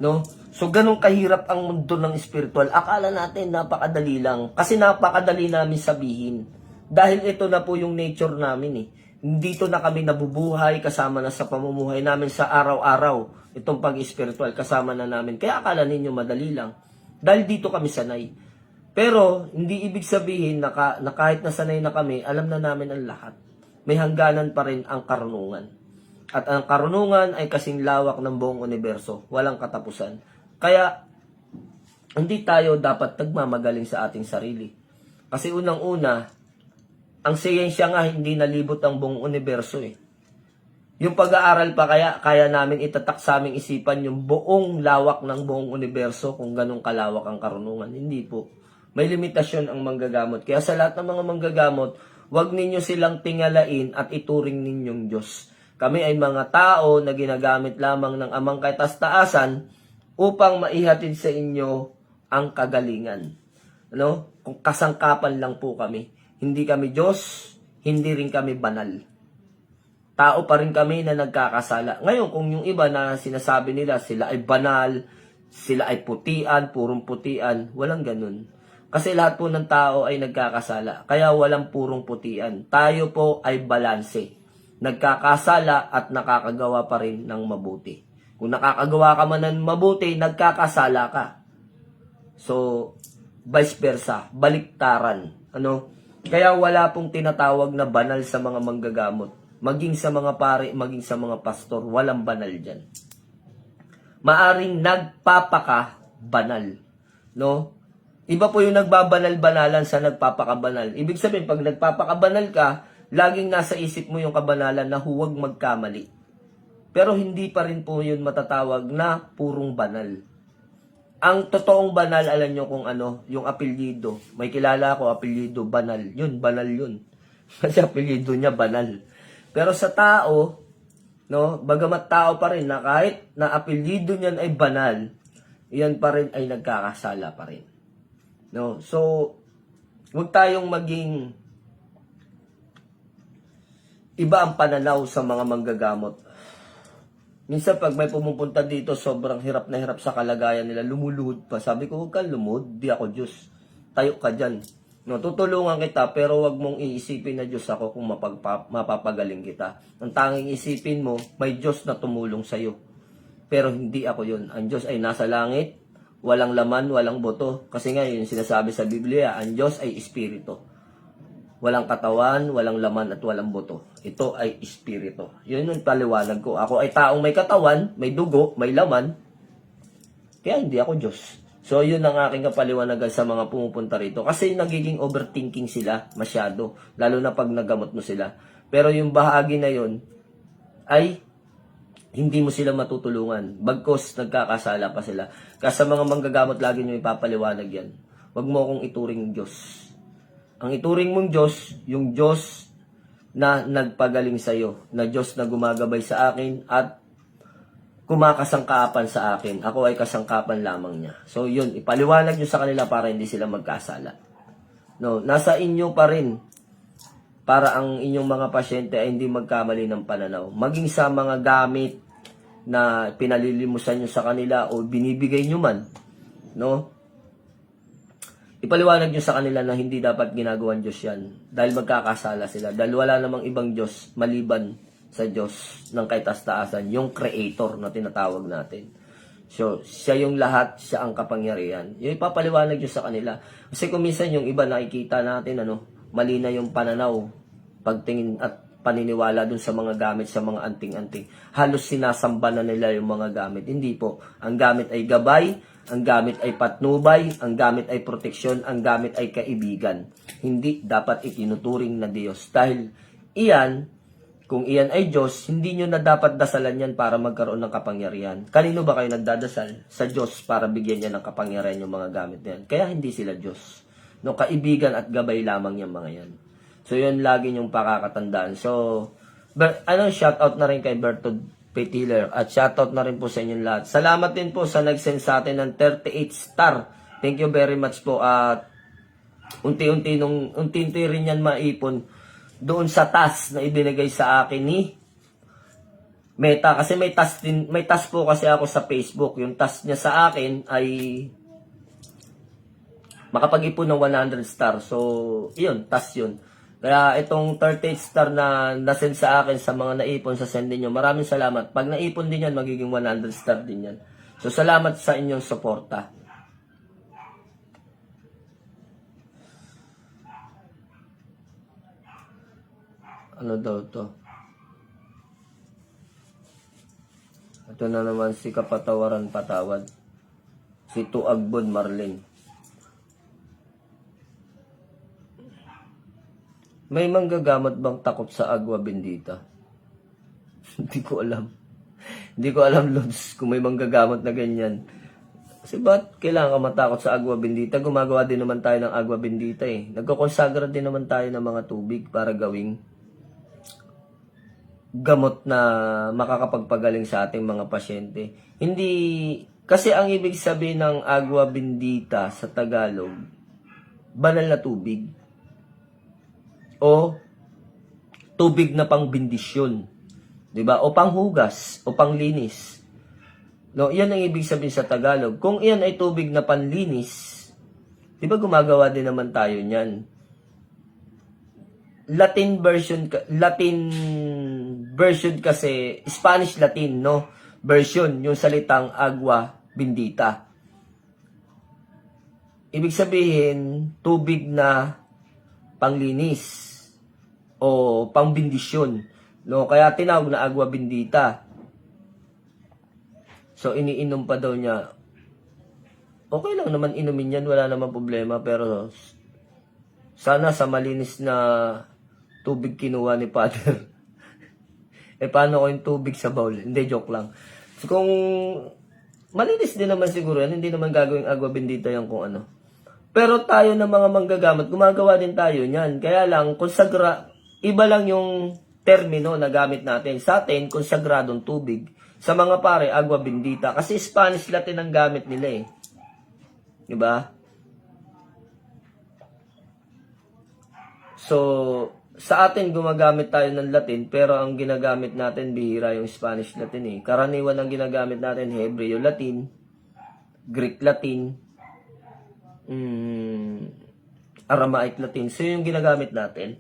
No? So, ganun kahirap ang mundo ng spiritual. Akala natin napakadali lang. Kasi napakadali namin sabihin. Dahil ito na po yung nature namin eh. Dito na kami nabubuhay, kasama na sa pamumuhay namin sa araw-araw. Itong pag-spiritual, kasama na namin. Kaya akala ninyo madali lang. Dahil dito kami sanay. Pero, hindi ibig sabihin na kahit nasanay na kami, alam na namin ang lahat. May hangganan pa rin ang karunungan. At ang karunungan ay kasing lawak ng buong universo. Walang katapusan. Kaya, hindi tayo dapat nagmamagaling sa ating sarili. Kasi unang-una, ang siyensya nga hindi nalibot ang buong universo eh. Yung pag-aaral pa kaya namin itatak sa aming isipan yung buong lawak ng buong universo kung ganun kalawak ang karunungan. Hindi po. May limitasyon ang manggagamot. Kaya sa lahat ng mga manggagamot, huwag ninyo silang tingalain at ituring ninyong Diyos. Kami ay mga tao na ginagamit lamang ng amang katas-taasan upang maihatid sa inyo ang kagalingan. Ano? Kung kasangkapan lang po kami. Hindi kami Diyos, hindi rin kami banal. Tao pa rin kami na nagkakasala. Ngayon, kung yung iba na sinasabi nila, sila ay banal, sila ay putian, purong putian, walang ganun. Kasi lahat po ng tao ay nagkakasala. Kaya walang purong putian. Tayo po ay balanse. Nagkakasala at nakakagawa pa rin ng mabuti. Kung nakakagawa ka man ng mabuti, nagkakasala ka. So, vice versa, baliktaran. Ano? Kaya wala pong tinatawag na banal sa mga manggagamot. Maging sa mga pare, maging sa mga pastor, walang banal dyan. Maaring nagpapaka-banal. No? Iba po yung nagbabanal-banalan sa nagpapakabanal. Ibig sabihin, pag nagpapakabanal ka, laging nasa isip mo yung kabanalan na huwag magkamali. Pero hindi pa rin po yun matatawag na purong banal. Ang totoong banal, alam nyo kung ano, yung apelyido. May kilala ako, apelyido, banal. Yun, banal yun. Kasi apelyido niya, banal. Pero sa tao, no, bagamat tao pa rin na kahit na apelyido niyan ay banal, iyan pa rin ay nagkakasala pa rin. No? So, huwag tayong maging iba ang pananaw sa mga manggagamot. Minsan pag may pumupunta dito, sobrang hirap na hirap sa kalagayan nila, lumuluhod pa. Sabi ko, huwag kang lumuhod, di ako Diyos. Tayo ka dyan. No, tutulungan kita, pero wag mong iisipin na Diyos ako kung mapapagaling kita. Ang tanging isipin mo, may Diyos na tumulong sa'yo. Pero hindi ako yun. Ang Diyos ay nasa langit, walang laman, walang boto. Kasi nga yun sinasabi sa Biblia, ang Diyos ay espiritu. Walang katawan, walang laman at walang boto. Ito ay espiritu. Yun yung paliwanag ko. Ako ay taong may katawan, may dugo, may laman. Kaya hindi ako Diyos. So, yun ang aking kapaliwanagan sa mga pumupunta rito. Kasi nagiging overthinking sila masyado. Lalo na pag nagamot mo sila. Pero yung bahagi na yun ay hindi mo sila matutulungan. Bagkos nagkakasala pa sila. Kasi sa mga manggagamot lagi nyo ipapaliwanag yan. Huwag mo akong ituring Diyos. Ang ituring mong Diyos, yung Diyos na nagpagaling sa'yo. Na Diyos na gumagabay sa akin at kumakasangkapan sa akin. Ako ay kasangkapan lamang niya. So yun, ipaliwanag nyo sa kanila para hindi sila magkasala. No, nasa inyo pa rin para ang inyong mga pasyente ay hindi magkamali ng pananaw. Maging sa mga gamit na pinalilimusan nyo sa kanila o binibigay nyo man, no? Ipaliwanag nyo sa kanila na hindi dapat ginagawan Diyos yan. Dahil magkakasala sila. Dahil wala namang ibang Diyos maliban sa Diyos ng kaitaas-taasan, yung Creator na tinatawag natin. So, siya yung lahat, siya ang kapangyarihan. Yung ipapaliwanag nyo sa kanila. Kasi kung minsan yung iba nakikita natin, mali na yung pananaw, pagtingin at paniniwala dun sa mga gamit, sa mga anting-anting. Halos sinasamba na nila yung mga gamit. Hindi po. Ang gamit ay gabay, ang gamit ay patnubay, ang gamit ay proteksyon, ang gamit ay kaibigan. Hindi dapat itinuturing na Diyos. Dahil iyan, kung iyan ay Diyos, hindi nyo na dapat dasalan yan para magkaroon ng kapangyarihan. Kanino ba kayo nagdadasal? Sa Diyos para bigyan niya ng kapangyarihan yung mga gamit na yan. Kaya hindi sila Diyos. No, kaibigan at gabay lamang yung mga yan. So, yun lagi yung pakakatandaan. So, shoutout na rin kay Bertod Petiller at shoutout na rin po sa inyong lahat. Salamat din po sa nag-send sa atin ng 38 star. Thank you very much po. At unti-unti rin yan maipon doon sa task na ibinigay sa akin ni Meta. Kasi may task po kasi ako sa Facebook. Yung task niya sa akin ay makapag-ipon ng 100 star. So, yun, task yun. Kaya itong 38 star na nasend sa akin sa mga naipon sa send niyo, maraming salamat. Pag naipon din yan, magiging 100 star din yan. So, salamat sa inyong suporta. Ano daw to? Ito na naman si Kapatawaran Patawad. Si Tuagbon Marlin. May manggagamot bang takot sa agwa bendita? Hindi ko alam. Hindi ko alam, Lods, kung may manggagamot na ganyan. Kasi ba't kailangan ka matakot sa agwa bendita? Gumagawa din naman tayo ng agwa bendita eh. Nagkokonsagra din naman tayo ng mga tubig para gawing gamot na makakapagpagaling sa ating mga pasyente. Hindi, kasi ang ibig sabihin ng agwa bendita sa Tagalog, banal na tubig. O tubig na pangbindisyon. 'Di ba? O panghugas, o panglinis. No, iyan ang ibig sabihin sa Tagalog. Kung iyan ay tubig na panlinis, 'di ba gumagawa din naman tayo niyan? Latin version kasi, Spanish Latin, no? Version, yung salitang agua bendita. Ibig sabihin, tubig na panglinis o pangbindisyon, no? Kaya tinawag na agua bendita. So, iniinom pa daw niya. Okay lang naman inumin yan, wala naman problema, pero sana sa malinis na tubig kinuha ni Father. Paano ko yung tubig sa bowl? Hindi, joke lang. So, kung malinis din naman siguro yan, hindi naman gagawing agwa bendita yan kung ano. Pero tayo na mga manggagamot, gumagawa din tayo niyan. Kaya lang, iba lang yung termino na gamit natin. Sa atin, konsagradong tubig. Sa mga pare, agwa bendita. Kasi Spanish Latin ang gamit nila eh. Diba? So, sa atin gumagamit tayo ng Latin, pero ang ginagamit natin bihira yung Spanish Latin eh. Karaniwan ang ginagamit natin Hebreo Latin, Greek Latin, Aramaic Latin. So yung ginagamit natin.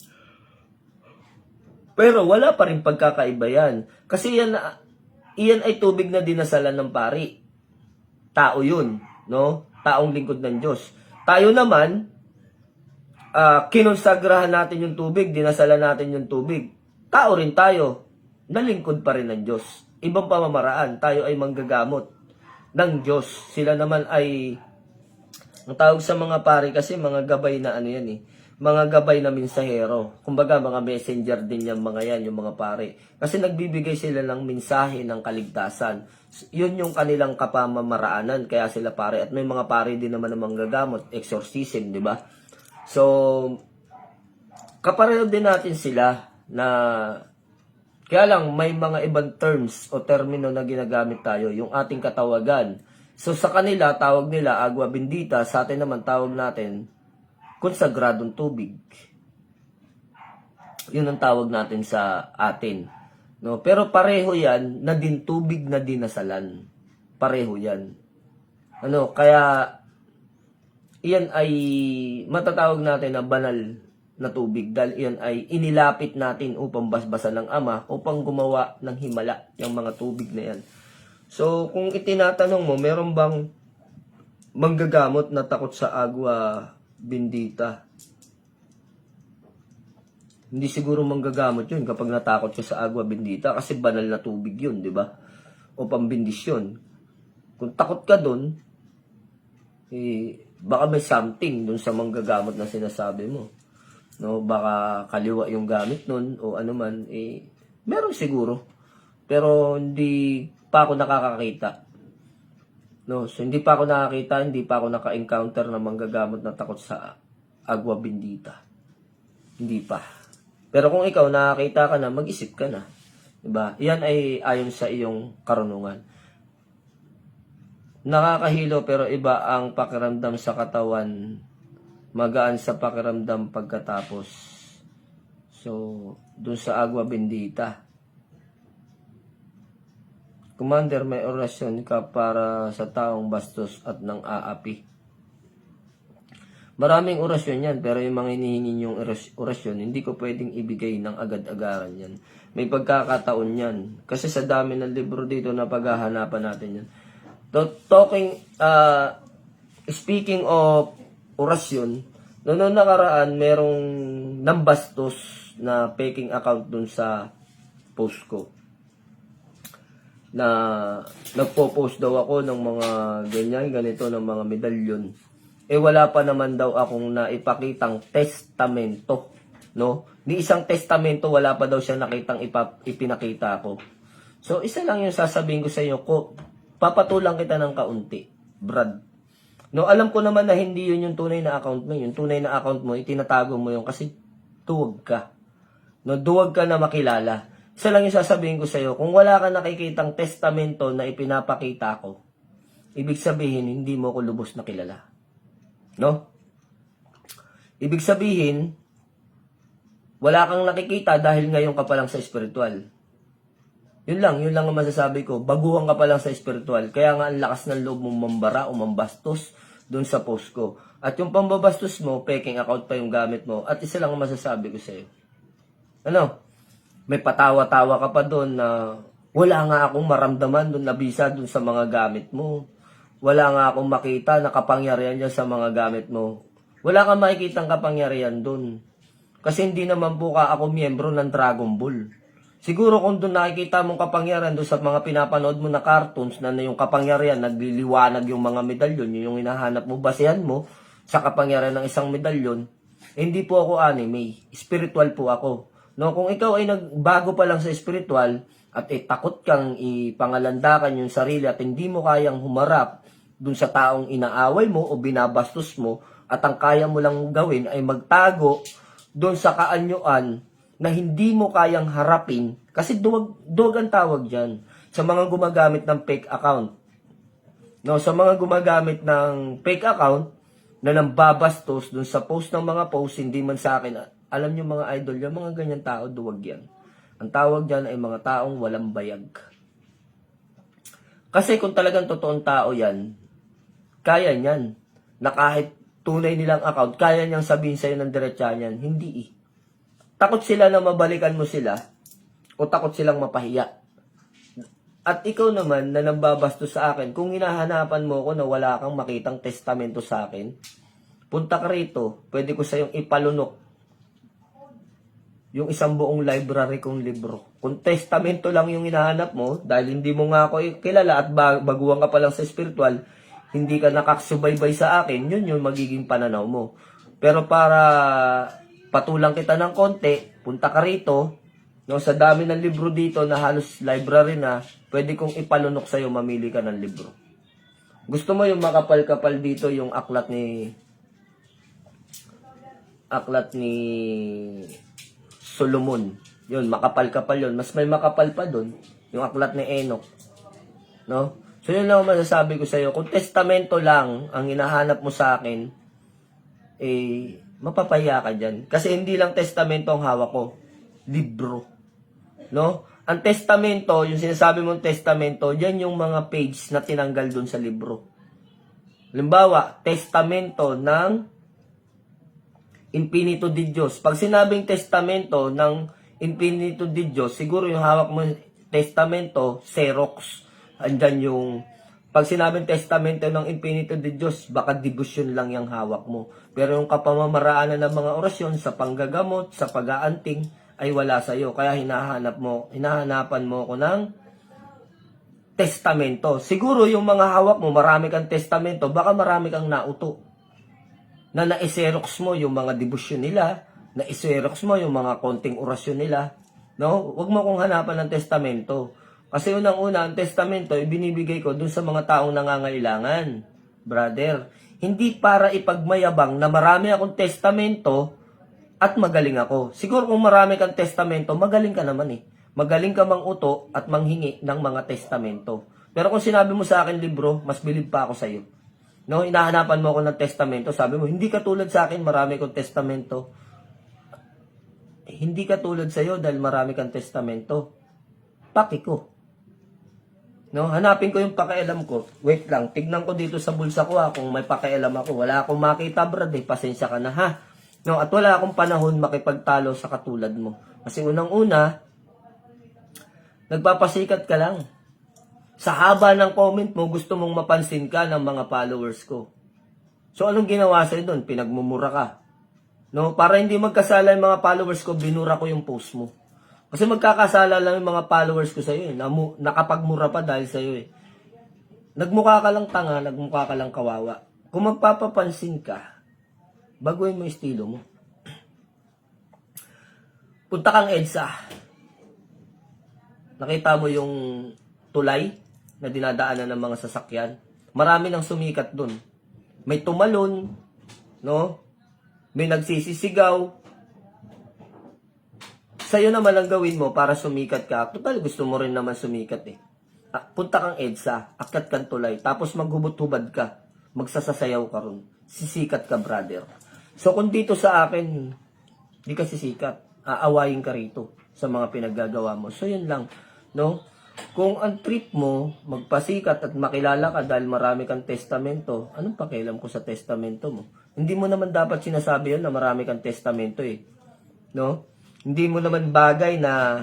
Pero wala pa rin pagkakaiba yan. Kasi iyan ay tubig na dinasalan ng pari. Tao yun, no? Taong lingkod ng Diyos. Tayo naman, kinonsagrahan natin yung tubig, dinasalan natin yung tubig. Tao rin tayo, nalingkod pa rin ng Diyos. Ibang pamamaraan, tayo ay manggagamot ng Diyos. Sila naman ay, ang tawag sa mga pari kasi, mga gabay na ano yan eh, mga gabay na mensahero. Kumbaga, mga messenger din yan, mga yan, yung mga pari. Kasi nagbibigay sila ng mensahe ng kaligtasan. Yun yung kanilang kapamamaraanan, kaya sila pari. At may mga pari din naman ng manggagamot, exorcism, di ba? So, kapareho din natin sila na Kaya lang, may mga ibang terms o termino na ginagamit tayo, yung ating katawagan. So sa kanila, tawag nila agua bendita, sa atin naman tawag natin konsagradong tubig. Yun ang tawag natin sa atin. No? Pero pareho yan na din tubig na dinasalan. Pareho yan. Kaya iyan ay matatawag natin na banal na tubig dahil iyan ay inilapit natin upang basbasan ng Ama upang gumawa ng himala yung mga tubig na yan. So, kung itinatanong mo, meron bang manggagamot na takot sa agua bendita? Hindi siguro manggagamot yun kapag natakot ka sa agua bendita kasi banal na tubig yun, di ba? O pambindisyon. Kung takot ka dun, baka may something dun sa manggagamot na sinasabi mo. No, baka kaliwa yung gamit nun o ano man, meron siguro. Pero hindi pa ako nakakakita. No, so hindi pa ako nakakita, hindi pa ako naka-encounter na manggagamot na takot sa agua bendita. Hindi pa. Pero kung ikaw nakakita ka na, mag-isip ka na. Diba? Yan ay ayon sa iyong karunungan. Nakakahilo pero iba ang pakiramdam sa katawan. Magaan sa pakiramdam pagkatapos. So, dun sa agua bendita. Commander, may orasyon ka para sa taong bastos at nang aapi. Maraming orasyon yan, pero yung mga hinihingi niyong orasyon, hindi ko pwedeng ibigay ng agad-agaran yan. May pagkakataon yan. Kasi sa dami ng libro dito na paghahanapan natin yan. Speaking of orasyon, noong nakaraan, merong nambastos na faking account dun sa post ko. Na nagpo-post daw ako ng mga ganito, ng mga medalyon. Wala pa naman daw akong naipakitang testamento, no? Ni isang testamento, wala pa daw siya nakitang ipinakita ko. So, isa lang yung sasabihin ko sa inyo, papatulang kita ng kaunti, Brad. No, alam ko naman na hindi yun yung tunay na account mo. Yung tunay na account mo, itinatago mo yun kasi duwag ka. No, duwag ka na makilala. Isa lang yung sasabihin ko sa iyo, kung wala ka nakikitang testamento na ipinapakita ko, ibig sabihin, hindi mo ko lubos na kilala. No? Ibig sabihin, wala kang nakikita dahil ngayon ka pa lang sa spiritual. Yun lang ang masasabi ko. Baguhan ka pa lang sa spiritual. Kaya nga ang lakas ng loob mong mambara o mambastos dun sa post ko. At yung pambabastos mo, peking account pa yung gamit mo. At isa lang ang masasabi ko sa iyo. May patawa-tawa ka pa doon na wala nga akong maramdaman doon, nabisa doon sa mga gamit mo. Wala nga akong makita na kapangyarihan dyan sa mga gamit mo. Wala kang makikitang kapangyarihan doon. Kasi hindi naman po ako miyembro ng Dragon Ball. Siguro kung doon nakikita mong kapangyarihan doon sa mga pinapanood mo na cartoons na yung kapangyarihan, nagliliwanag yung mga medalyon, yung hinahanap mo, basehan mo sa kapangyarihan ng isang medalyon, hindi po ako anime. Spiritual po ako. No, kung ikaw ay nagbago pa lang sa spiritual at takot kang ipangalandakan yung sarili at hindi mo kayang humarap dun sa taong inaaway mo o binabastos mo at ang kaya mo lang gawin ay magtago dun sa kaanyuan na hindi mo kayang harapin kasi duwag ang tawag dyan sa mga gumagamit ng fake account. No, sa mga gumagamit ng fake account na nambabastos dun sa post ng mga post, hindi man sa akin. Alam nyo mga idol, yung mga ganyan tao, duwag yan. Ang tawag dyan ay mga taong walang bayag. Kasi kung talagang totoong tao yan, kaya niyan. Na kahit tunay nilang account, kaya niyang sabihin sa'yo ng diretsa niyan. Hindi Takot sila na mabalikan mo sila o takot silang mapahiya. At ikaw naman na nambabastos sa akin, kung hinahanapan mo ko na wala kang makitang testamento sa akin, punta ka rito, pwede ko sa'yong ipalunok yung isang buong library kong libro. Kung testamento lang yung hinahanap mo, dahil hindi mo nga ako kilala at baguhan ka pa lang sa spiritual, hindi ka nakakasubaybay sa akin, yun yung magiging pananaw mo. Pero para patulang kita ng konti, punta ka rito, no, sa dami ng libro dito na halos library na, pwede kong ipalunok sa'yo, mamili ka ng libro. Gusto mo yung makapal-kapal dito, yung aklat ni Solomon. Yun, makapal-kapal yun. Mas may makapal pa dun, yung aklat ni Enoch. No? So yun lang ang masasabi ko sa'yo. Kung testamento lang ang hinahanap mo sa akin, eh, mapapaya ka dyan. Kasi hindi lang testamento ang hawak ko. Libro. No? Ang testamento, yung sinasabi mong testamento, yan yung mga page na tinanggal dun sa libro. Halimbawa, testamento ng Infinito di Diyos. Pag sinabing testamento ng Infinito di Diyos, siguro yung hawak mo testamento, Xerox. Andyan yung, pag sinabing testamento ng Infinito di Diyos, baka devotion lang yung hawak mo. Pero yung kapamamaraanan ng mga orasyon sa panggagamot, sa pag-aanting, ay wala sa'yo. Kaya hinahanapan mo ko ng testamento. Siguro yung mga hawak mo, marami kang testamento, baka marami kang nauto. Na na-xerox mo yung mga debosyon nila, na-xerox mo yung mga konting orasyon nila. No? Huwag mo kong hanapan ng testamento. Kasi unang-una, ang testamento, ibinibigay ko dun sa mga taong nangangailangan. Brother, hindi para ipagmayabang na marami akong testamento at magaling ako. Siguro kung marami kang testamento, magaling ka naman eh. Magaling ka manguto at manghingi ng mga testamento. Pero kung sinabi mo sa akin libro, mas bilib pa ako sa iyo. No, hinahanapan mo ako ng testamento, sabi mo, hindi ka tulad sa akin, marami kong testamento. Hindi ka tulad sa iyo dahil marami kang testamento. Paki ko. No, hanapin ko yung pakialam ko. Wait lang, tignan ko dito sa bulsa ko kung may pakialam ako. Wala akong makita, brad, pasensya ka na ha. No, at wala akong panahon makipagtalo sa katulad mo. Kasi unang-una, nagpapasikat ka lang. Sa haba ng comment mo, gusto mong mapansin ka ng mga followers ko. So, anong ginawa sa'yo doon? Pinagmumura ka. No? Para hindi magkasala yung mga followers ko, binura ko yung post mo. Kasi magkakasala lang yung mga followers ko sa'yo. Nakapagmura pa dahil sa'yo eh. Nagmukha ka lang tanga, nagmukha ka lang kawawa. Kung magpapapansin ka, baguhin mo yung estilo mo. Punta kang EDSA. Nakita mo yung tulay na dinadaanan ng mga sasakyan. Marami nang sumikat dun. May tumalon, no? May nagsisisigaw. Sa'yo naman ang gawin mo para sumikat ka. Total, gusto mo rin naman sumikat eh. Punta kang EDSA, akyat kang tulay, tapos maghubot-hubad ka. Magsasasayaw ka ron. Sisikat ka, brother. So kung dito sa akin, di ka sisikat. Aawayin ka rito sa mga pinaggagawa mo. So yun lang, no? Kung ang trip mo, magpasikat at makilala ka dahil marami kang testamento, anong pakialam ko sa testamento mo? Hindi mo naman dapat sinasabi yun na marami kang testamento eh. No? Hindi mo naman bagay na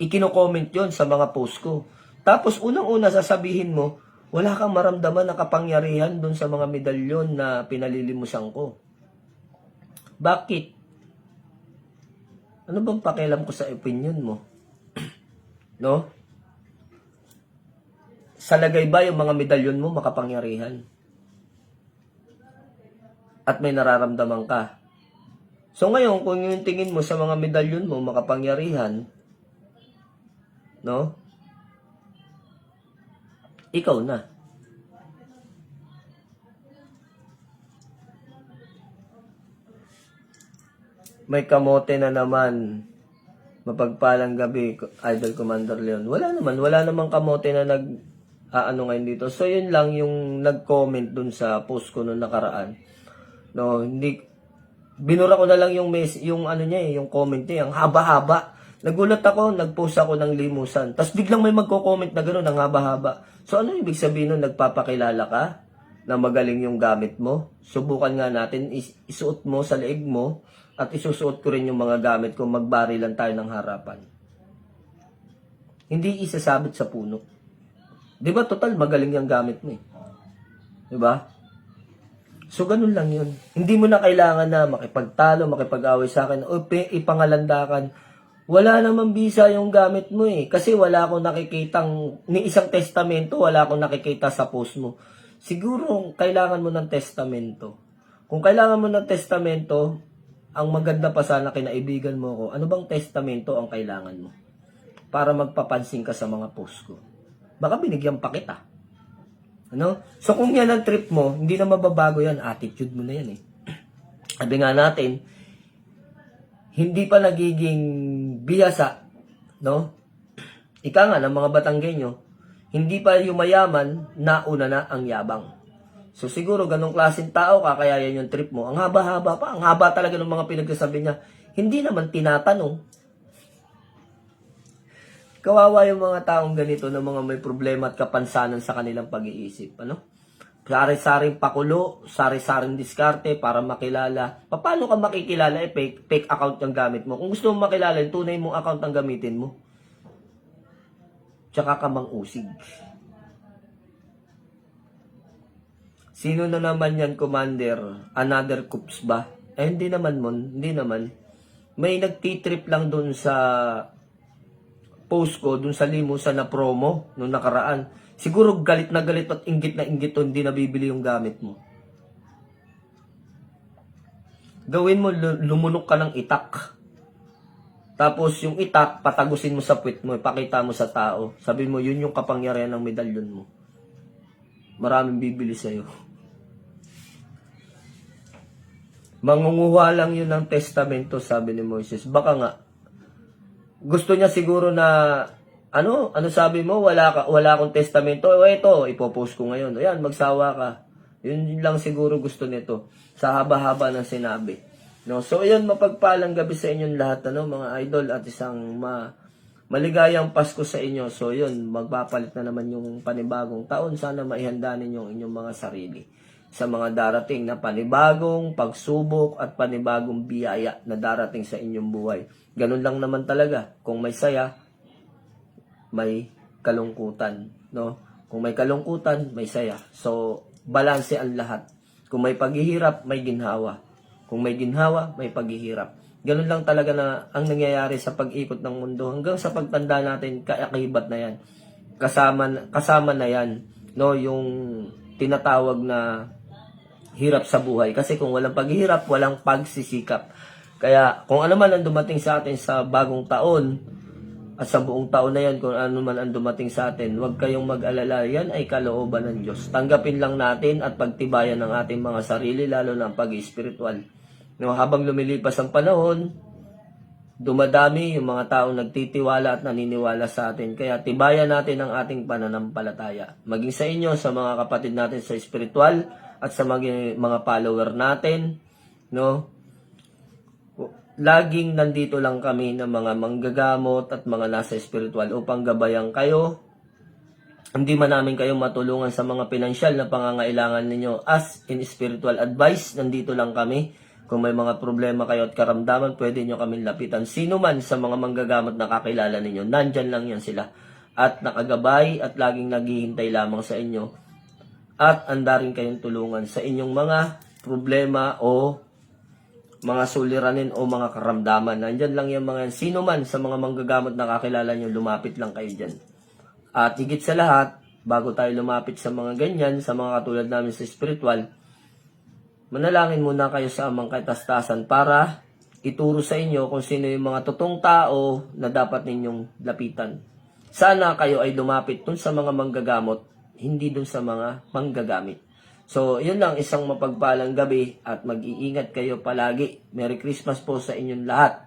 ikino-comment yun sa mga post ko. Tapos unang-una sasabihin mo, wala kang maramdaman na kapangyarihan dun sa mga medalyon na pinalilimusan ko. Bakit? Ano bang pakialam ko sa opinion mo? No? Sa lagay ba yung mga medalyon mo makapangyarihan? At may nararamdaman ka. So ngayon, kung yung tingin mo sa mga medalyon mo makapangyarihan, no? Ikaw na. May kamote na naman. Mapagpalang gabi, Idol Commander Leon. Wala naman kamote na ano ngayon dito. So yun lang yung nag-comment dun sa post ko nung nakaraan. No, hindi binura ko na lang yung ano niya yung comment niya, ang haba-haba. Nagulat ako, nag-post ako ng limusan. Tapos biglang may magko-comment na gano'n, ang haba-haba. So ano ibig sabihin nun, nagpapakilala ka na magaling yung gamit mo? Subukan nga natin, isuot mo sa leeg mo at isusuot ko rin yung mga gamit ko, magbarilan tayo ng harapan. Hindi isasabit sa puno. 'Di ba total magaling yung gamit mo eh. 'Di ba? So ganun lang 'yun. Hindi mo na kailangan na makipagtalo, makipag-away sa akin o ipangalandakan. Wala namang bisa yung gamit mo eh. Kasi wala akong nakikitang ni isang testamento, wala akong nakikita sa post mo. Siguro kailangan mo ng testamento. Kung kailangan mo ng testamento, ang maganda pa sana kinaibigan mo ko, ano bang testamento ang kailangan mo? Para magpapansin ka sa mga post ko. Baka binigyan pa kita. Ano? So kung yan ang trip mo, hindi na mababago yan. Attitude mo na yan eh. Sabi nga natin, hindi pa nagiging bihasa, no? Ika nga ng mga Batanggenyo, hindi pa yumayaman, nauna na ang yabang. So siguro ganong klaseng tao ka, kaya yan yung trip mo. Ang haba-haba pa, ang haba talaga ng mga pinagsasabi niya. Hindi naman tinatanong. Kawawa yung mga taong ganito na mga may problema at kapansanan sa kanilang pag-iisip. Ano? Sari-saring pakulo, sari-saring diskarte para makilala. Paano ka makikilala? Fake account yung gamit mo. Kung gusto mo makilala, yung tunay mong account ang gamitin mo. Tsaka ka mang-usig. Sino na naman yan, Commander? Another coops ba? Hindi naman, Hindi naman. May nagtitrip lang dun sa post ko, dun sa limusan na promo, nung nakaraan. Siguro galit na galit at inggit na inggit to, hindi nabibili yung gamit mo. Gawin mo, lumunok ka ng itak. Tapos yung itak, patagusin mo sa puwit mo, ipakita mo sa tao. Sabi mo, yun yung kapangyarihan ng medalyon mo. Maraming bibili sa'yo. Mangunguha lang yun ng testamento, sabi ni Moises. Baka nga, gusto niya siguro na, ano sabi mo, wala akong testamento. Ito, ipopost ko ngayon. Ayan, magsawa ka. Yun lang siguro gusto nito. Sa haba-haba ng sinabi. No? So, yun, mapagpalang gabi sa inyong lahat, mga idol, at isang maligayang Pasko sa inyo. So, yun, magpapalit na naman yung panibagong taon. Sana maihanda ninyo inyong mga sarili sa mga darating na panibagong pagsubok at panibagong biyaya na darating sa inyong buhay. Ganun lang naman talaga. Kung may saya, may kalungkutan, no? Kung may kalungkutan, may saya. So, balanse ang lahat. Kung may paghihirap, may ginhawa. Kung may ginhawa, may paghihirap. Ganun lang talaga na ang nangyayari sa pag-ikot ng mundo. Hanggang sa pagtanda natin, kaakibat na yan. Kasama na yan, no? Yung tinatawag na hirap sa buhay. Kasi kung walang paghihirap, walang pagsisikap. Kaya kung ano man ang dumating sa atin sa bagong taon, at sa buong taon na yan, kung ano man ang dumating sa atin, huwag kayong mag-alala. Yan ay kalooban ng Diyos. Tanggapin lang natin at pagtibayan ng ating mga sarili, lalo na ang pag-spiritual. No, habang lumilipas ang panahon, dumadami yung mga taong nagtitiwala at naniniwala sa atin. Kaya tibayan natin ang ating pananampalataya. Maging sa inyo, sa mga kapatid natin sa spiritual, at sa mga follower natin, no? Laging nandito lang kami ng mga manggagamot at mga nasa spiritual upang gabayan kayo. Hindi man namin kayo matulungan sa mga pinansyal na pangangailangan ninyo as in spiritual advice. Nandito lang kami. Kung may mga problema kayo at karamdaman, pwede nyo kami lapitan. Sino man sa mga manggagamot na kakilala ninyo, nandyan lang yan sila. At nakagabay at laging naghihintay lamang sa inyo. At anda rin kayong tulungan sa inyong mga problema o mga suliranin o mga karamdaman. Nandyan lang yung mga sino man sa mga manggagamot na kakilala nyo, lumapit lang kayo dyan. At higit sa lahat, bago tayo lumapit sa mga ganyan, sa mga katulad namin sa spiritual, manalangin muna kayo sa amang katastasan para ituro sa inyo kung sino yung mga totoong tao na dapat ninyong lapitan. Sana kayo ay lumapit dun sa mga manggagamot, hindi dun sa mga manggagamit. So, yun lang, isang mapagpalang gabi at mag-iingat kayo palagi. Merry Christmas po sa inyong lahat.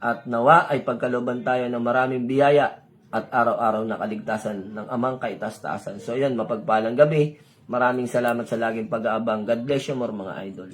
At nawa ay pagkalooban tayo ng maraming biyaya at araw-araw na kaligtasan ng amang kaitaas-taasan. So, yun, mapagpalang gabi. Maraming salamat sa laging pag-aabang. God bless you more, mga idol.